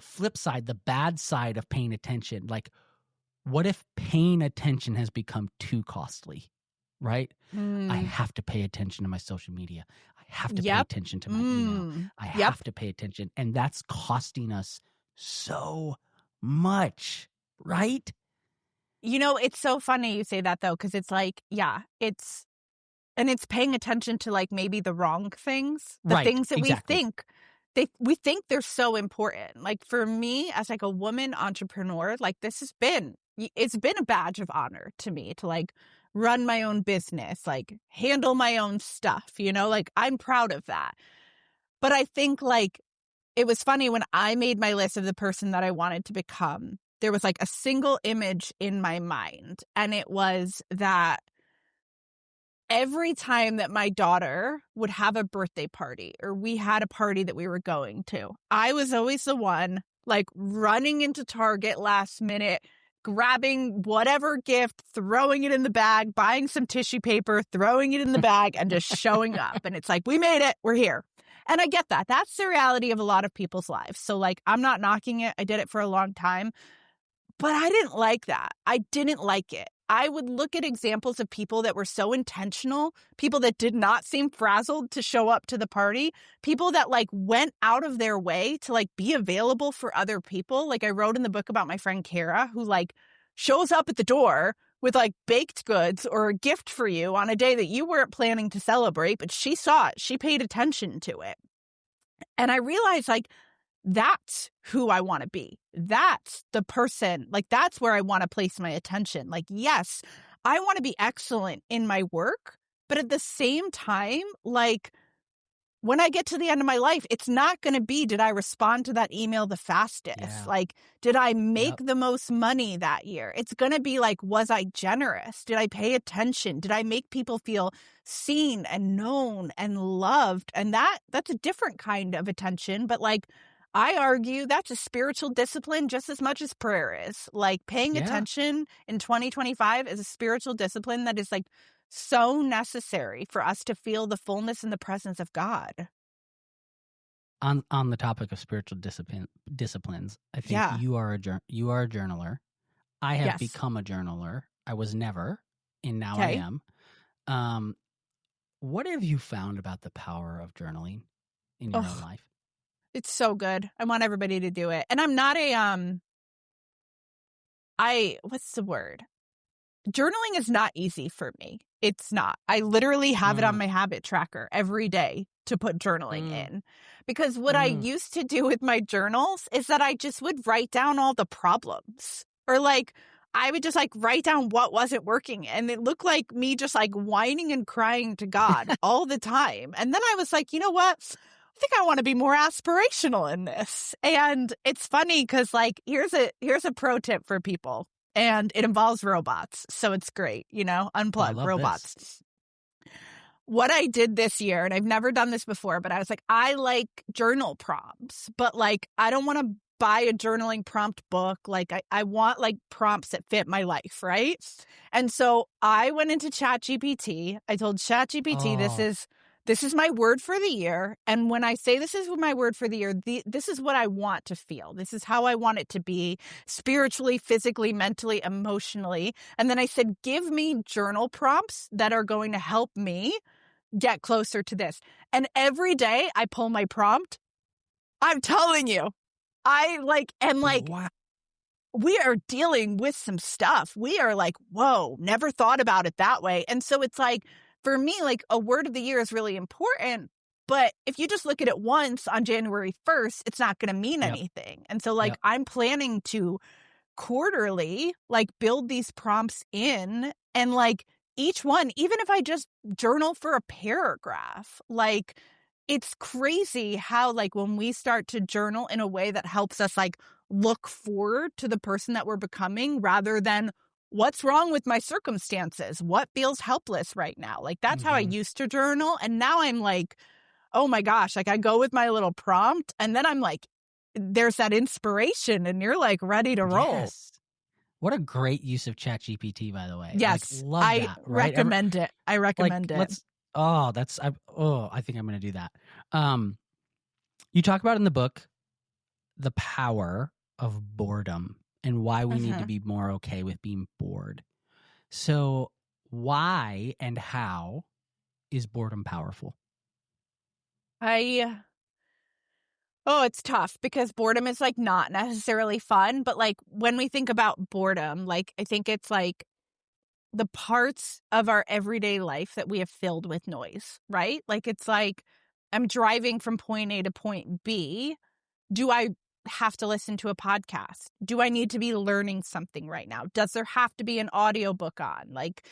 flip side, the bad side of paying attention, what if paying attention has become too costly? Right? I have to pay attention to my social media. I have to pay attention to my email. I have to pay attention. And that's costing us so much, right? It's so funny you say that, though, because it's it's paying attention to maybe the wrong things, the things that we think they're so important. For me as a woman entrepreneur, it's been a badge of honor to me to run my own business, handle my own stuff, I'm proud of that. But I think it was funny when I made my list of the person that I wanted to become. there was like a single image in my mind. And it was that every time that my daughter would have a birthday party or we had a party that we were going to, I was always the one like running into Target last minute, grabbing whatever gift, throwing it in the bag, buying some tissue paper, throwing it in the bag, and just showing up. And it's like, we made it. We're here. And I get that. That's the reality of a lot of people's lives. So like, I'm not knocking it. I did it for a long time. But I didn't like that. I didn't like it. I would look at examples of people that were so intentional, people that did not seem frazzled to show up to the party, people that like went out of their way to like be available for other people. Like I wrote in the book about my friend Kara, who like shows up at the door with like baked goods or a gift for you on a day that you weren't planning to celebrate, but she saw it. She paid attention to it. And I realized like, that's who I want to be. That's the person, like that's where I want to place my attention. Like, yes, I want to be excellent in my work, but at the same time, like when I get to the end of my life, it's not going to be, did I respond to that email the fastest? Yeah. Like, did I make the most money that year? It's going to be like, was I generous? Did I pay attention? Did I make people feel seen and known and loved? And that's a different kind of attention, but like, I argue that's a spiritual discipline just as much as prayer is. Like paying attention in 2025 is a spiritual discipline that is like so necessary for us to feel the fullness and the presence of God. On the topic of spiritual disciplines, I think you are a journaler. I have become a journaler. I was never, and now I am. What have you found about the power of journaling in your own life? It's so good. I want everybody to do it. And I'm not what's the word? Journaling is not easy for me. It's not. I literally have it on my habit tracker every day to put journaling in. Because what I used to do with my journals is that I just would write down all the problems. Or like, I would just like write down what wasn't working. And it looked like me just like whining and crying to God all the time. And then I was like, you know what? I think I want to be more aspirational in this. And it's funny because like, here's a pro tip for people. And it involves robots. So it's great, unplug robots. This. What I did this year, and I've never done this before, but I was like, I like journal prompts, but like, I don't want to buy a journaling prompt book. Like I want like prompts that fit my life, right? And so I went into ChatGPT. I told ChatGPT, this is my word for the year. And when I say this is my word for the year, this is what I want to feel. This is how I want it to be spiritually, physically, mentally, emotionally. And then I said, give me journal prompts that are going to help me get closer to this. And every day I pull my prompt. I'm telling you, wow. We are dealing with some stuff. We are like, whoa, never thought about it that way. And so it's like, for me, like a word of the year is really important, but if you just look at it once on January 1st, it's not going to mean anything. And so like I'm planning to quarterly like build these prompts in and like each one, even if I just journal for a paragraph, like it's crazy how like when we start to journal in a way that helps us like look forward to the person that we're becoming rather than what's wrong with my circumstances? What feels helpless right now? Like, that's how I used to journal. And now I'm like, oh my gosh, like I go with my little prompt and then I'm like, there's that inspiration and you're like ready to roll. Yes. What a great use of ChatGPT, by the way. Yes. Like, love that. Right? Recommend it. I recommend it. I think I'm going to do that. You talk about in the book, the power of boredom. And why we need to be more okay with being bored. So why and how is boredom powerful? It's tough because boredom is like not necessarily fun. But like when we think about boredom, like I think it's like the parts of our everyday life that we have filled with noise, right? Like it's like I'm driving from point A to point B. Do I have to listen to a podcast? Do I need to be learning something right now? Does there have to be an audiobook on? Like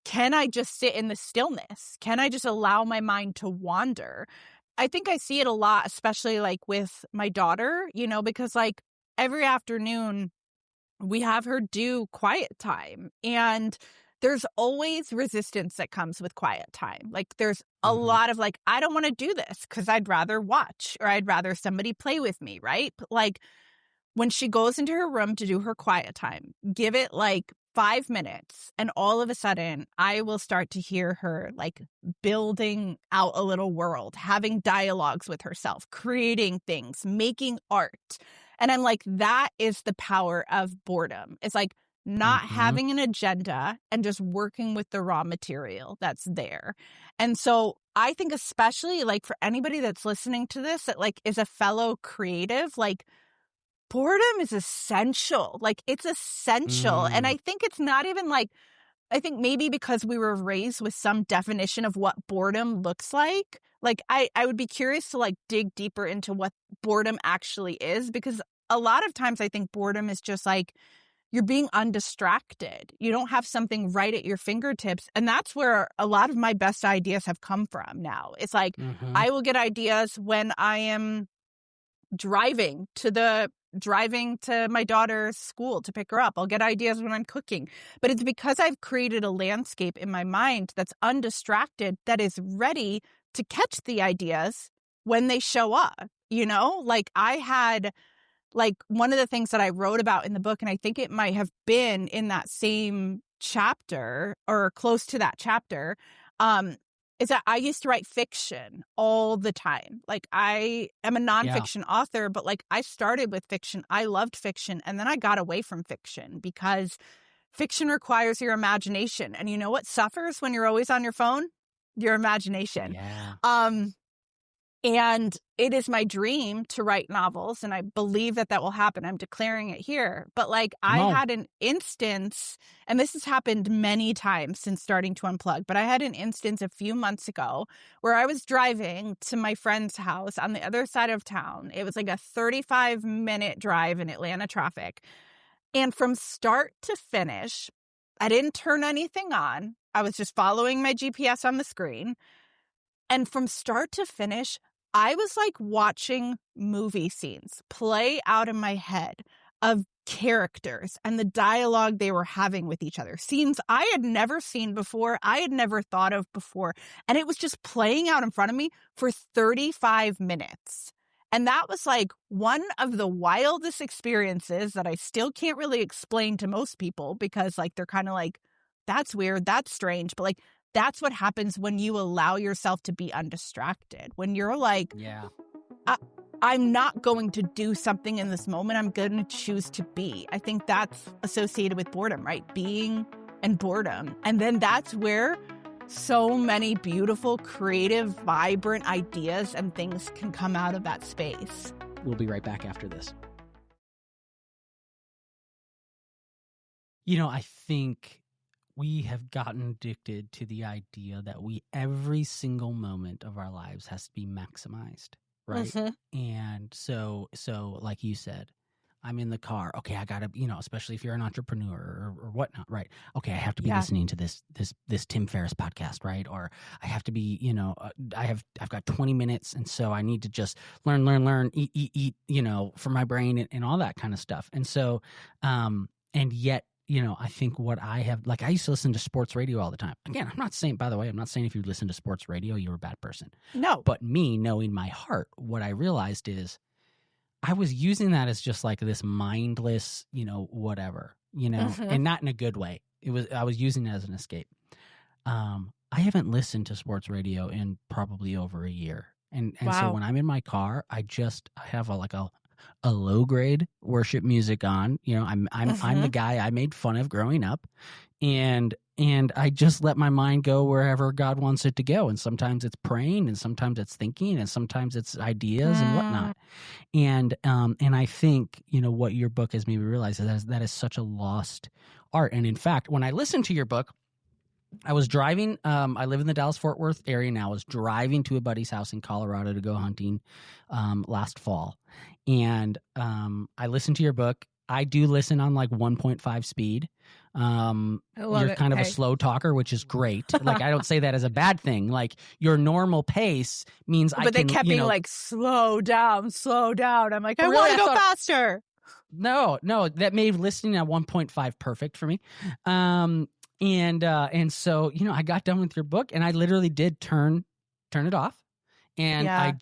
can I just sit in the stillness? Can I just allow my mind to wander? I think I see it a lot, especially like with my daughter, because like every afternoon we have her do quiet time. And there's always resistance that comes with quiet time. Like there's a lot of like, I don't want to do this because I'd rather watch or I'd rather somebody play with me, right? But like when she goes into her room to do her quiet time, give it like 5 minutes and all of a sudden I will start to hear her like building out a little world, having dialogues with herself, creating things, making art. And I'm like, that is the power of boredom. It's like not having an agenda and just working with the raw material that's there. And so I think especially like for anybody that's listening to this that like is a fellow creative, like boredom is essential. Like it's essential. And I think it's not even like, I think maybe because we were raised with some definition of what boredom looks like I would be curious to like dig deeper into what boredom actually is, because a lot of times I think boredom is just like you're being undistracted. You don't have something right at your fingertips. And that's where a lot of my best ideas have come from now. It's like I will get ideas when I am driving to my daughter's school to pick her up. I'll get ideas when I'm cooking. But it's because I've created a landscape in my mind that's undistracted, that is ready to catch the ideas when they show up. You know, like I had like one of the things that I wrote about in the book, and I think it might have been in that same chapter or close to that chapter, is that I used to write fiction all the time. Like I am a nonfiction author, but like I started with fiction. I loved fiction. And then I got away from fiction because fiction requires your imagination. And you know what suffers when you're always on your phone? Your imagination. Yeah. And it is my dream to write novels, and I believe that will happen. I'm declaring it here. But like I had an instance, and this has happened many times since starting to unplug, but I had an instance a few months ago where I was driving to my friend's house on the other side of town. It was like a 35-minute drive in Atlanta traffic. And from start to finish, I didn't turn anything on. I was just following my GPS on the screen. And from start to finish, I was like watching movie scenes play out in my head of characters and the dialogue they were having with each other. Scenes I had never seen before, I had never thought of before. And it was just playing out in front of me for 35 minutes. And that was like one of the wildest experiences that I still can't really explain to most people, because like they're kind of like, that's weird, that's strange. But like, that's what happens when you allow yourself to be undistracted. When you're like, I'm not going to do something in this moment. I'm going to choose to be. I think that's associated with boredom, right? Being and boredom. And then that's where so many beautiful, creative, vibrant ideas and things can come out of that space. We'll be right back after this. You know, I think we have gotten addicted to the idea that every single moment of our lives has to be maximized, right? And so like you said, I'm in the car. Okay, I gotta, especially if you're an entrepreneur or whatnot, right? Okay, I have to be listening to this Tim Ferriss podcast, right? Or I have to be, I've got 20 minutes, and so I need to just learn, eat, for my brain and all that kind of stuff. And so, and yet, I think what I have, like I used to listen to sports radio all the time. Again, I'm not saying if you listen to sports radio, you're a bad person. No. But me, knowing my heart, what I realized is I was using that as just like this mindless, whatever, and not in a good way. I was using it as an escape. I haven't listened to sports radio in probably over a year. And so when I'm in my car, I have a low grade worship music on. I'm the guy I made fun of growing up, and I just let my mind go wherever God wants it to go. And sometimes it's praying, and sometimes it's thinking, and sometimes it's ideas and whatnot. And I think what your book has made me realize is that is such a lost art. And in fact, when I listened to your book, I was driving. I live in the Dallas-Fort Worth area now. I was driving to a buddy's house in Colorado to go hunting last fall. And I listened to your book. I do listen on like 1.5 speed. You're kind of a slow talker, which is great. Like I don't say that as a bad thing. Like your normal pace means but they kept being like, slow down. I'm like, I want to go faster. No, that made listening at 1.5 perfect for me. And so, I got done with your book and I literally did turn it off. And Yeah.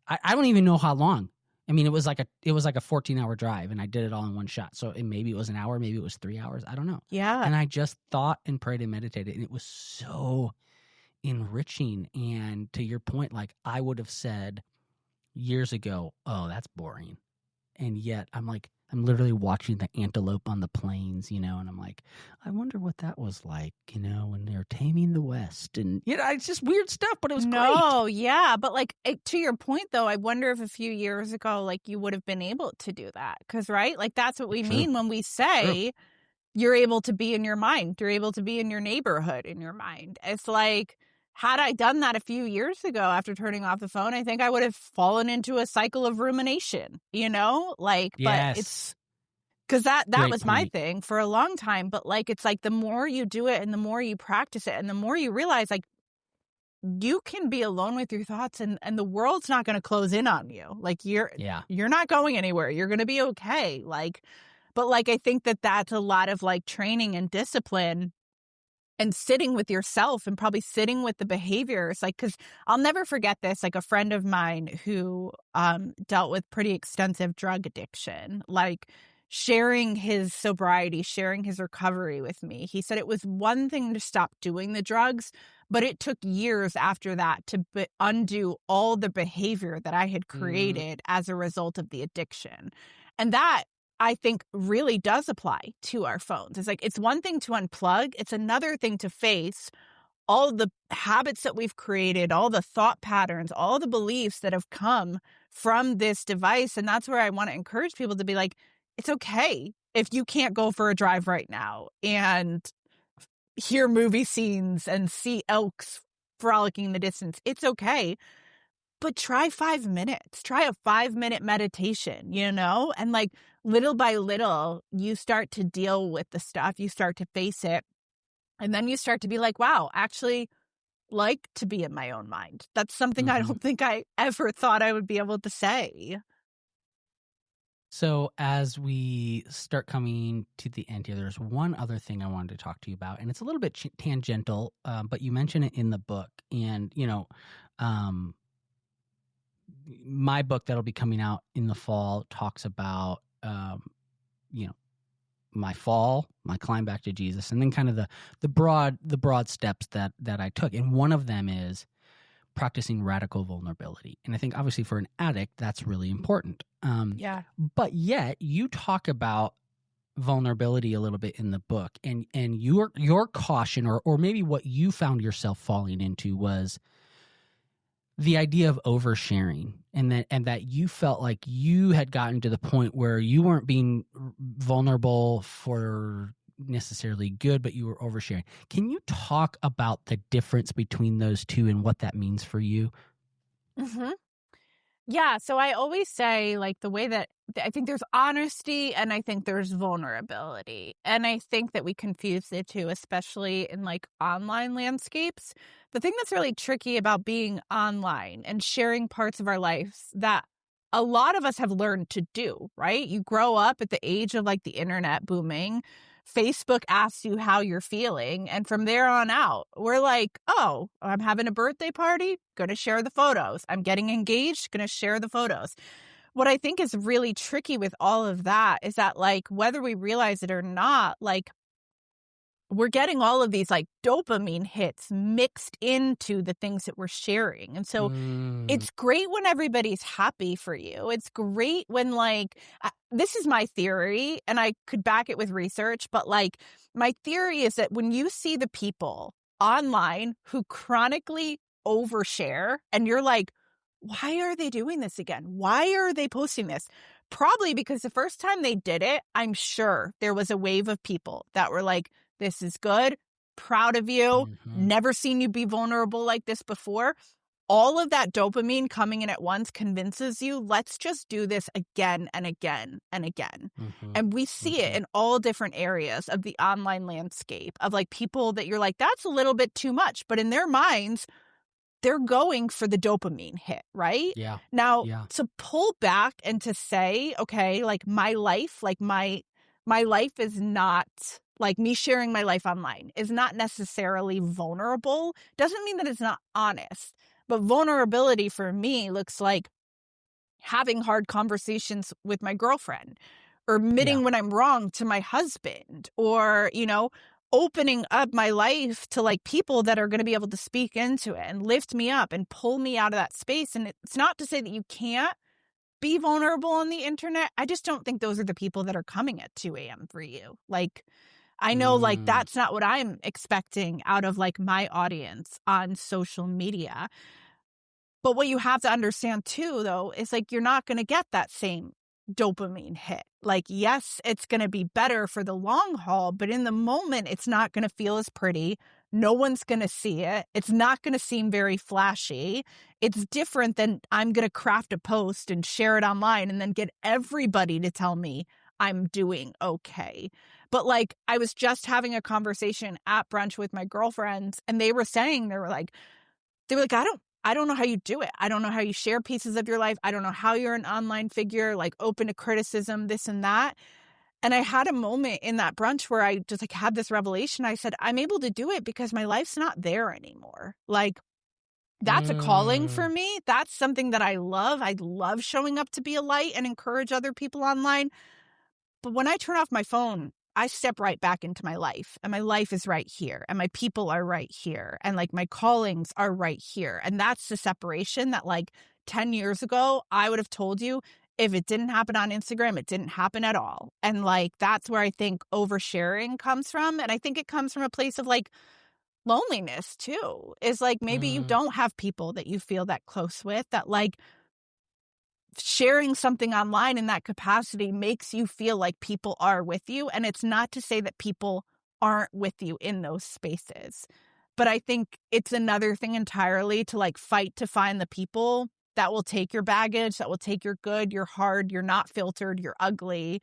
I don't even know how long. I mean, it was like a 14-hour drive and I did it all in one shot. So maybe it was an hour, maybe it was 3 hours. I don't know. Yeah. And I just thought and prayed and meditated, and it was so enriching. And to your point, like I would have said years ago, oh, that's boring. And yet I'm literally watching the antelope on the plains, and I'm like, I wonder what that was like, when they're taming the West. And, it's just weird stuff, but it was great. No, yeah. But like to your point, though, I wonder if a few years ago, like you would have been able to do that. Because, right, like that's what we True. mean when we say you're able to be in your mind. You're able to be in your neighborhood in your mind. It's like, had I done that a few years ago after turning off the phone, I think I would have fallen into a cycle of rumination, like, Yes. but it's because that Great was my point. thing for a long time. But like, it's like the more you do it and the more you practice it and the more you realize like you can be alone with your thoughts and the world's not going to close in on you. Like you're not going anywhere. You're going to be okay. Like, but like, I think that's a lot of like training and discipline and sitting with yourself and probably sitting with the behaviors. Like, cause I'll never forget this, like a friend of mine who dealt with pretty extensive drug addiction, like sharing his sobriety, sharing his recovery with me. He said it was one thing to stop doing the drugs, but it took years after that to undo all the behavior that I had created as a result of the addiction. And that, I think, really does apply to our phones. It's like, it's one thing to unplug. It's another thing to face all the habits that we've created, all the thought patterns, all the beliefs that have come from this device. And that's where I want to encourage people to be like, it's okay if you can't go for a drive right now and hear movie scenes and see elks frolicking in the distance. It's okay. But try 5 minutes. Try a 5-minute meditation, and like little by little, you start to deal with the stuff. You start to face it. And then you start to be like, wow, actually like to be in my own mind. That's something I don't think I ever thought I would be able to say. So as we start coming to the end here, there's one other thing I wanted to talk to you about, and it's a little bit tangential, but you mention it in the book. And, my book that'll be coming out in the fall talks about, my fall, my climb back to Jesus, and then kind of the broad steps that I took. And one of them is practicing radical vulnerability. And I think obviously for an addict, that's really important. Yeah. But yet you talk about vulnerability a little bit in the book, and your caution or maybe what you found yourself falling into was the idea of oversharing, and that you felt like you had gotten to the point where you weren't being vulnerable for necessarily good, but you were oversharing. Can you talk about the difference between those two and what that means for you? Mm-hmm. Yeah. So I always say, like, the way that I think there's honesty and I think there's vulnerability. And I think that we confuse the two, especially in like online landscapes. The thing that's really tricky about being online and sharing parts of our lives that a lot of us have learned to do, right? You grow up at the age of like the internet booming. Facebook asks you how you're feeling. And from there on out, we're like, oh, I'm having a birthday party, going to share the photos. I'm getting engaged, going to share the photos. What I think is really tricky with all of that is that, like, whether we realize it or not, like, we're getting all of these like dopamine hits mixed into the things that we're sharing. And so it's great when everybody's happy for you. It's great when like, this is my theory and I could back it with research, but like my theory is that when you see the people online who chronically overshare and you're like, why are they doing this again? Why are they posting this? Probably because the first time they did it, I'm sure there was a wave of people that were like, this is good, proud of you, never seen you be vulnerable like this before. All of that dopamine coming in at once convinces you, let's just do this again and again and again. And we see it in all different areas of the online landscape of like people that you're like, that's a little bit too much. But in their minds, they're going for the dopamine hit, right? Yeah. Now, Yeah. to pull back and to say, okay, like my life, like my life is not like me sharing my life online is not necessarily vulnerable. Doesn't mean that it's not honest. But vulnerability for me looks like having hard conversations with my girlfriend, or admitting Yeah. when I'm wrong to my husband, or, opening up my life to like people that are going to be able to speak into it and lift me up and pull me out of that space. And it's not to say that you can't be vulnerable on the internet. I just don't think those are the people that are coming at 2 a.m. for you. Like, I know like Mm. that's not what I'm expecting out of like my audience on social media. But what you have to understand too, though, is like you're not going to get that same dopamine hit. Like, yes, it's going to be better for the long haul, but in the moment, it's not going to feel as pretty. No one's going to see it. It's not going to seem very flashy. It's different than I'm going to craft a post and share it online and then get everybody to tell me I'm doing okay. But like, I was just having a conversation at brunch with my girlfriends, and they were like, I don't know how you do it. I don't know how you share pieces of your life. I don't know how you're an online figure, like open to criticism, this and that. And I had a moment in that brunch where I just like had this revelation. I said, I'm able to do it because my life's not there anymore. Like, that's a calling for me. That's something that I love. I love showing up to be a light and encourage other people online. But when I turn off my phone, I step right back into my life, and my life is right here, and my people are right here, and like my callings are right here. And that's the separation that like 10 years ago, I would have told you if it didn't happen on Instagram, it didn't happen at all. And like, that's where I think oversharing comes from. And I think it comes from a place of like loneliness too, is like maybe you don't have people that you feel that close with, that like sharing something online in that capacity makes you feel like people are with you. And it's not to say that people aren't with you in those spaces. But I think it's another thing entirely to like fight to find the people that will take your baggage, that will take your good, your hard, you're not filtered, you're ugly.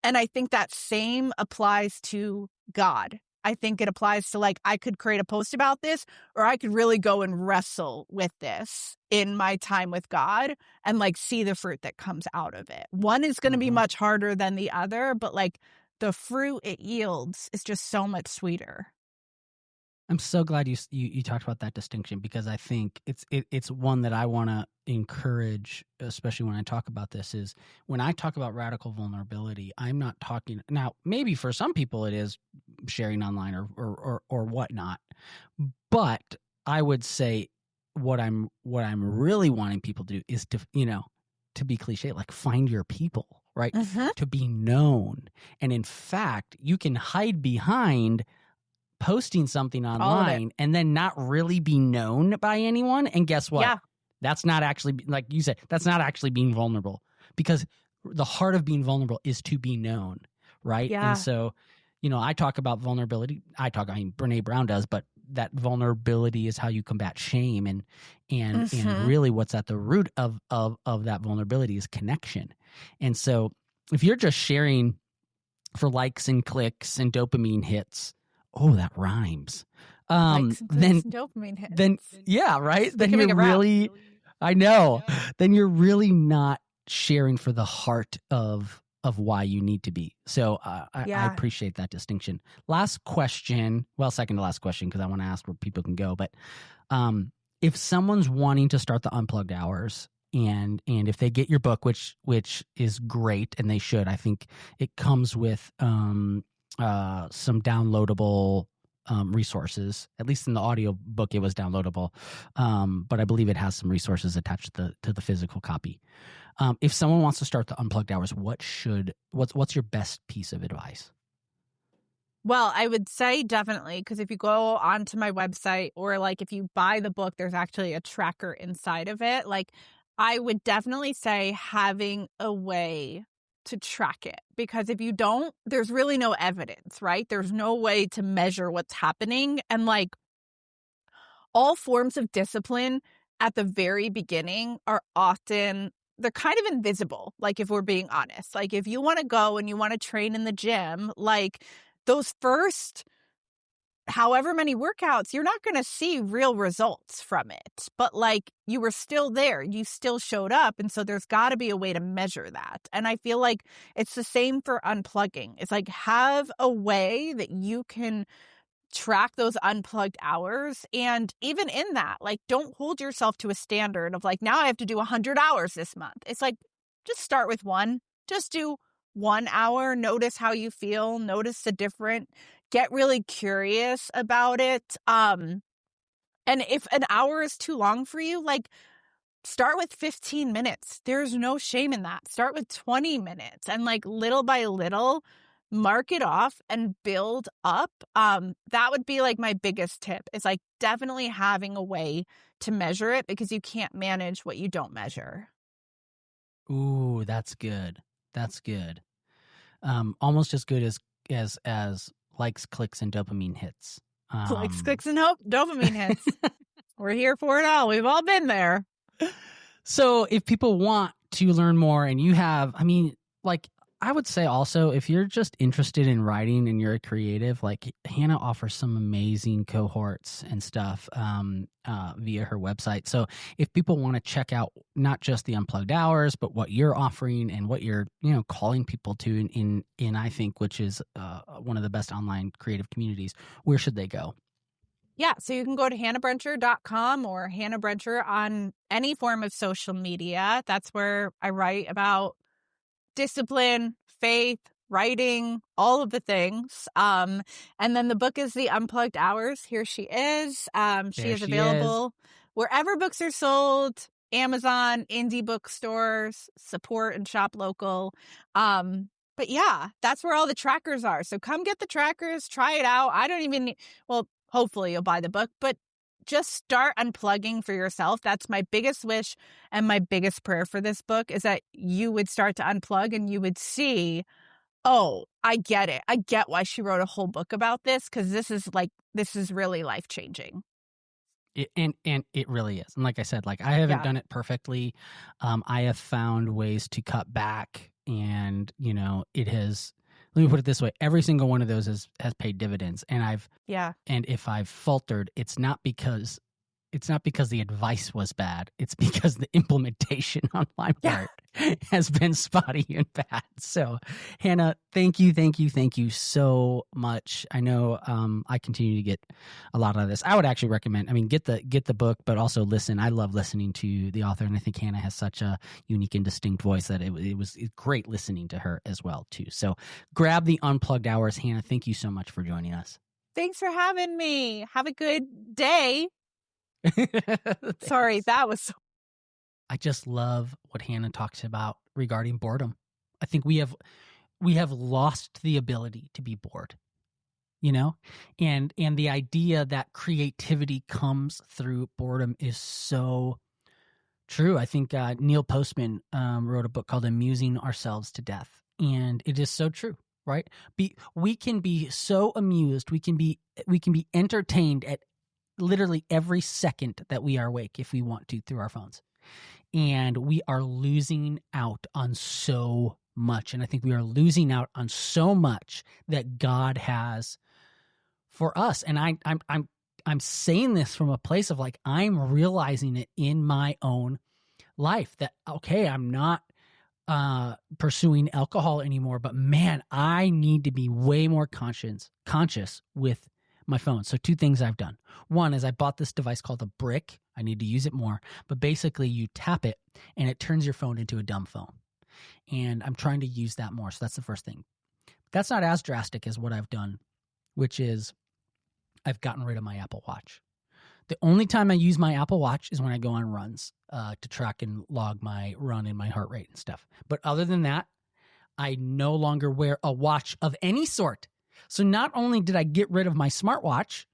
And I think that same applies to God. I think it applies to like, I could create a post about this, or I could really go and wrestle with this in my time with God and like see the fruit that comes out of it. One is going to be much harder than the other, but like the fruit it yields is just so much sweeter. I'm so glad you talked about that distinction, because I think it's one that I want to encourage, especially when I talk about this. Is when I talk about radical vulnerability, I'm not talking now. Maybe for some people it is sharing online or whatnot, but I would say what I'm really wanting people to do is to be cliche, like find your people, right? To be known, and in fact, you can hide behind posting something online and then not really be known by anyone. And guess what? Yeah. That's not actually, like you said, that's not actually being vulnerable, because the heart of being vulnerable is to be known, right? Yeah. And so, I talk about vulnerability. Brene Brown does, but that vulnerability is how you combat shame, and really what's at the root of that vulnerability is connection. And so if you're just sharing for likes and clicks and dopamine hits, oh, that rhymes. Likes and clicks and dopamine hits. Then yeah, right. Then you're really, I know. Then you're really not sharing for the heart of why you need to be. So I appreciate that distinction. Last question. Well, second to last question, because I want to ask where people can go. But if someone's wanting to start the Unplugged Hours, and if they get your book, which is great, and they should, I think it comes with some downloadable resources. At least in the audio book, it was downloadable, but I believe it has some resources attached to the physical copy. If someone wants to start the Unplugged Hours, what's your best piece of advice? Well, I would say definitely, because if you go onto my website, or like if you buy the book, there's actually a tracker inside of it. Like, I would definitely say having a way to track it, because if you don't, there's really no evidence, right? There's no way to measure what's happening. And like, all forms of discipline at the very beginning are often, they're kind of invisible. Like, if we're being honest, like if you want to go and you want to train in the gym, like those first however many workouts, you're not going to see real results from it. But like you were still there, you still showed up. And so there's got to be a way to measure that. And I feel like it's the same for unplugging. It's like have a way that you can track those unplugged hours. And even in that, like don't hold yourself to a standard of like, now I have to do 100 hours this month. It's like, just start with one. Just do 1 hour. Notice how you feel. Notice the different. Get really curious about it. And if an hour is too long for you, like start with 15 minutes. There's no shame in that. Start with 20 minutes and like little by little mark it off and build up. That would be like my biggest tip. It's like definitely having a way to measure it because you can't manage what you don't measure. Ooh, that's good. That's good. Almost as good as likes, clicks, and dopamine hits. Likes, clicks, and dopamine hits. We're here for it all. We've all been there. So if people want to learn more and you have, I mean, like I would say also, if you're just interested in writing and you're a creative, like Hannah offers some amazing cohorts and stuff via her website. So if people want to check out not just the Unplugged Hours, but what you're offering and what you're, calling people to in I think, which is one of the best online creative communities, where should they go? Yeah, so you can go to hannahbrencher.com or Hannah Brencher on any form of social media. That's where I write about discipline, faith, writing, all of the things. And then the book is The Unplugged Hours. Here she is. She is available wherever books are sold, Amazon, indie bookstores, support and shop local. But yeah, that's where all the trackers are. So come get the trackers, try it out. I don't even need, well, hopefully you'll buy the book, but just start unplugging for yourself. That's my biggest wish and my biggest prayer for this book is that you would start to unplug and you would see, oh, I get it. I get why she wrote a whole book about this because this is really life-changing. And it really is. And like I said, like I haven't done it perfectly. I have found ways to cut back and, it has, let me put it this way. Every single one of those has paid dividends. And and if I've faltered, it's not because the advice was bad. It's because the implementation on my part has been spotty and bad. So Hannah, thank you so much. I know I continue to get a lot out of this. I would actually recommend, get the book, but also listen. I love listening to the author, and I think Hannah has such a unique and distinct voice that it was great listening to her as well too. So grab the Unplugged Hours. Hannah, thank you so much for joining us. Thanks for having me. Have a good day. Sorry, that was so... I just love what Hannah talks about regarding boredom. I think we have lost the ability to be bored, and the idea that creativity comes through boredom is so true. I think Neil Postman wrote a book called Amusing Ourselves to Death, and it is so true, right? We can be so amused, we can be entertained at literally every second that we are awake if we want to through our phones. And we are losing out on so much. And I think we are losing out on so much that God has for us. And I'm saying this from a place of like, I'm realizing it in my own life that, okay, I'm not pursuing alcohol anymore, but man, I need to be way more conscious with my phone. So 2 things I've done. One is I bought this device called a brick. I need to use it more, but basically you tap it and it turns your phone into a dumb phone. And I'm trying to use that more. So that's the first thing. That's not as drastic as what I've done, which is I've gotten rid of my Apple Watch. The only time I use my Apple Watch is when I go on runs to track and log my run and my heart rate and stuff. But other than that, I no longer wear a watch of any sort. So not only did I get rid of my smartwatch,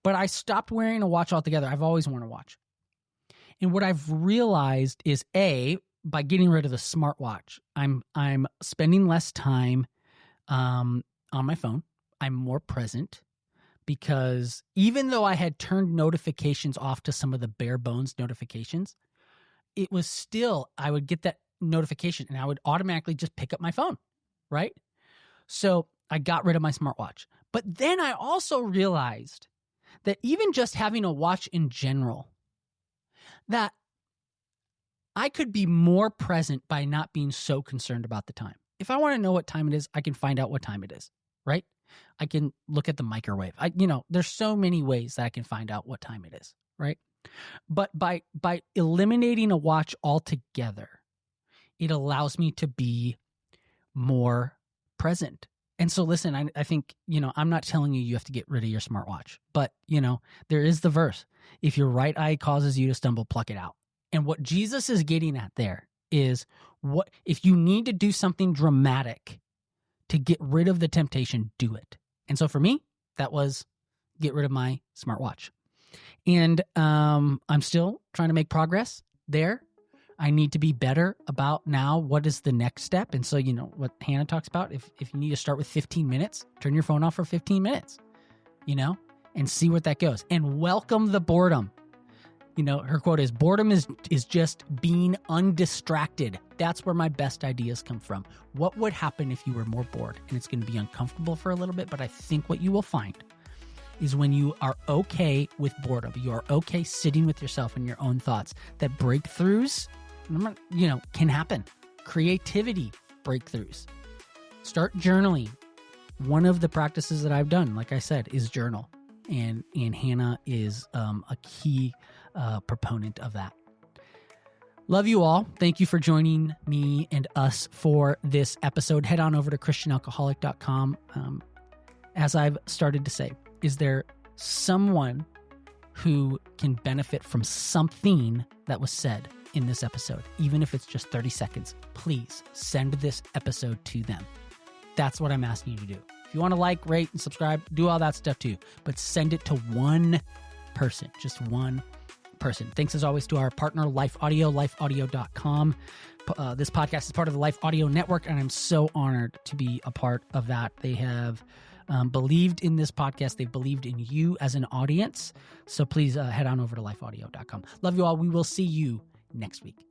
but I stopped wearing a watch altogether. I've always worn a watch. And what I've realized is by getting rid of the smartwatch, I'm spending less time on my phone. I'm more present because even though I had turned notifications off to some of the bare bones notifications, it was still, I would get that notification and I would automatically just pick up my phone, right? So I got rid of my smartwatch. But then I also realized that even just having a watch in general, that I could be more present by not being so concerned about the time. If I want to know what time it is, I can find out what time it is, right? I can look at the microwave. There's so many ways that I can find out what time it is, right? But by eliminating a watch altogether, it allows me to be more present. And so listen, I think, I'm not telling you have to get rid of your smartwatch, but there is the verse, if your right eye causes you to stumble, pluck it out. And what Jesus is getting at there is, what if you need to do something dramatic to get rid of the temptation, do it. And so for me, that was get rid of my smartwatch. And I'm still trying to make progress there. I need to be better about now what is the next step. And so, what Hannah talks about, if you need to start with 15 minutes, turn your phone off for 15 minutes, and see where that goes. And welcome the boredom. Her quote is, boredom is just being undistracted. That's where my best ideas come from. What would happen if you were more bored? And it's going to be uncomfortable for a little bit, but I think what you will find is when you are okay with boredom, you are okay sitting with yourself and your own thoughts, that breakthroughs, can happen. Creativity breakthroughs. Start journaling. One of the practices that I've done, like I said, is journal. And Hannah is a key proponent of that. Love you all. Thank you for joining me and us for this episode. Head on over to christianalcoholic.com. As I've started to say, is there someone who can benefit from something that was said in this episode? Even if it's just 30 seconds, please send this episode to them. That's what I'm asking you to do. If you want to like, rate, and subscribe, do all that stuff too. But send it to one person, just one person. Thanks as always to our partner, Life Audio, lifeaudio.com. This podcast is part of the Life Audio Network, and I'm so honored to be a part of that. They have believed in this podcast. They've believed in you as an audience. So please head on over to lifeaudio.com. Love you all. We will see you next week.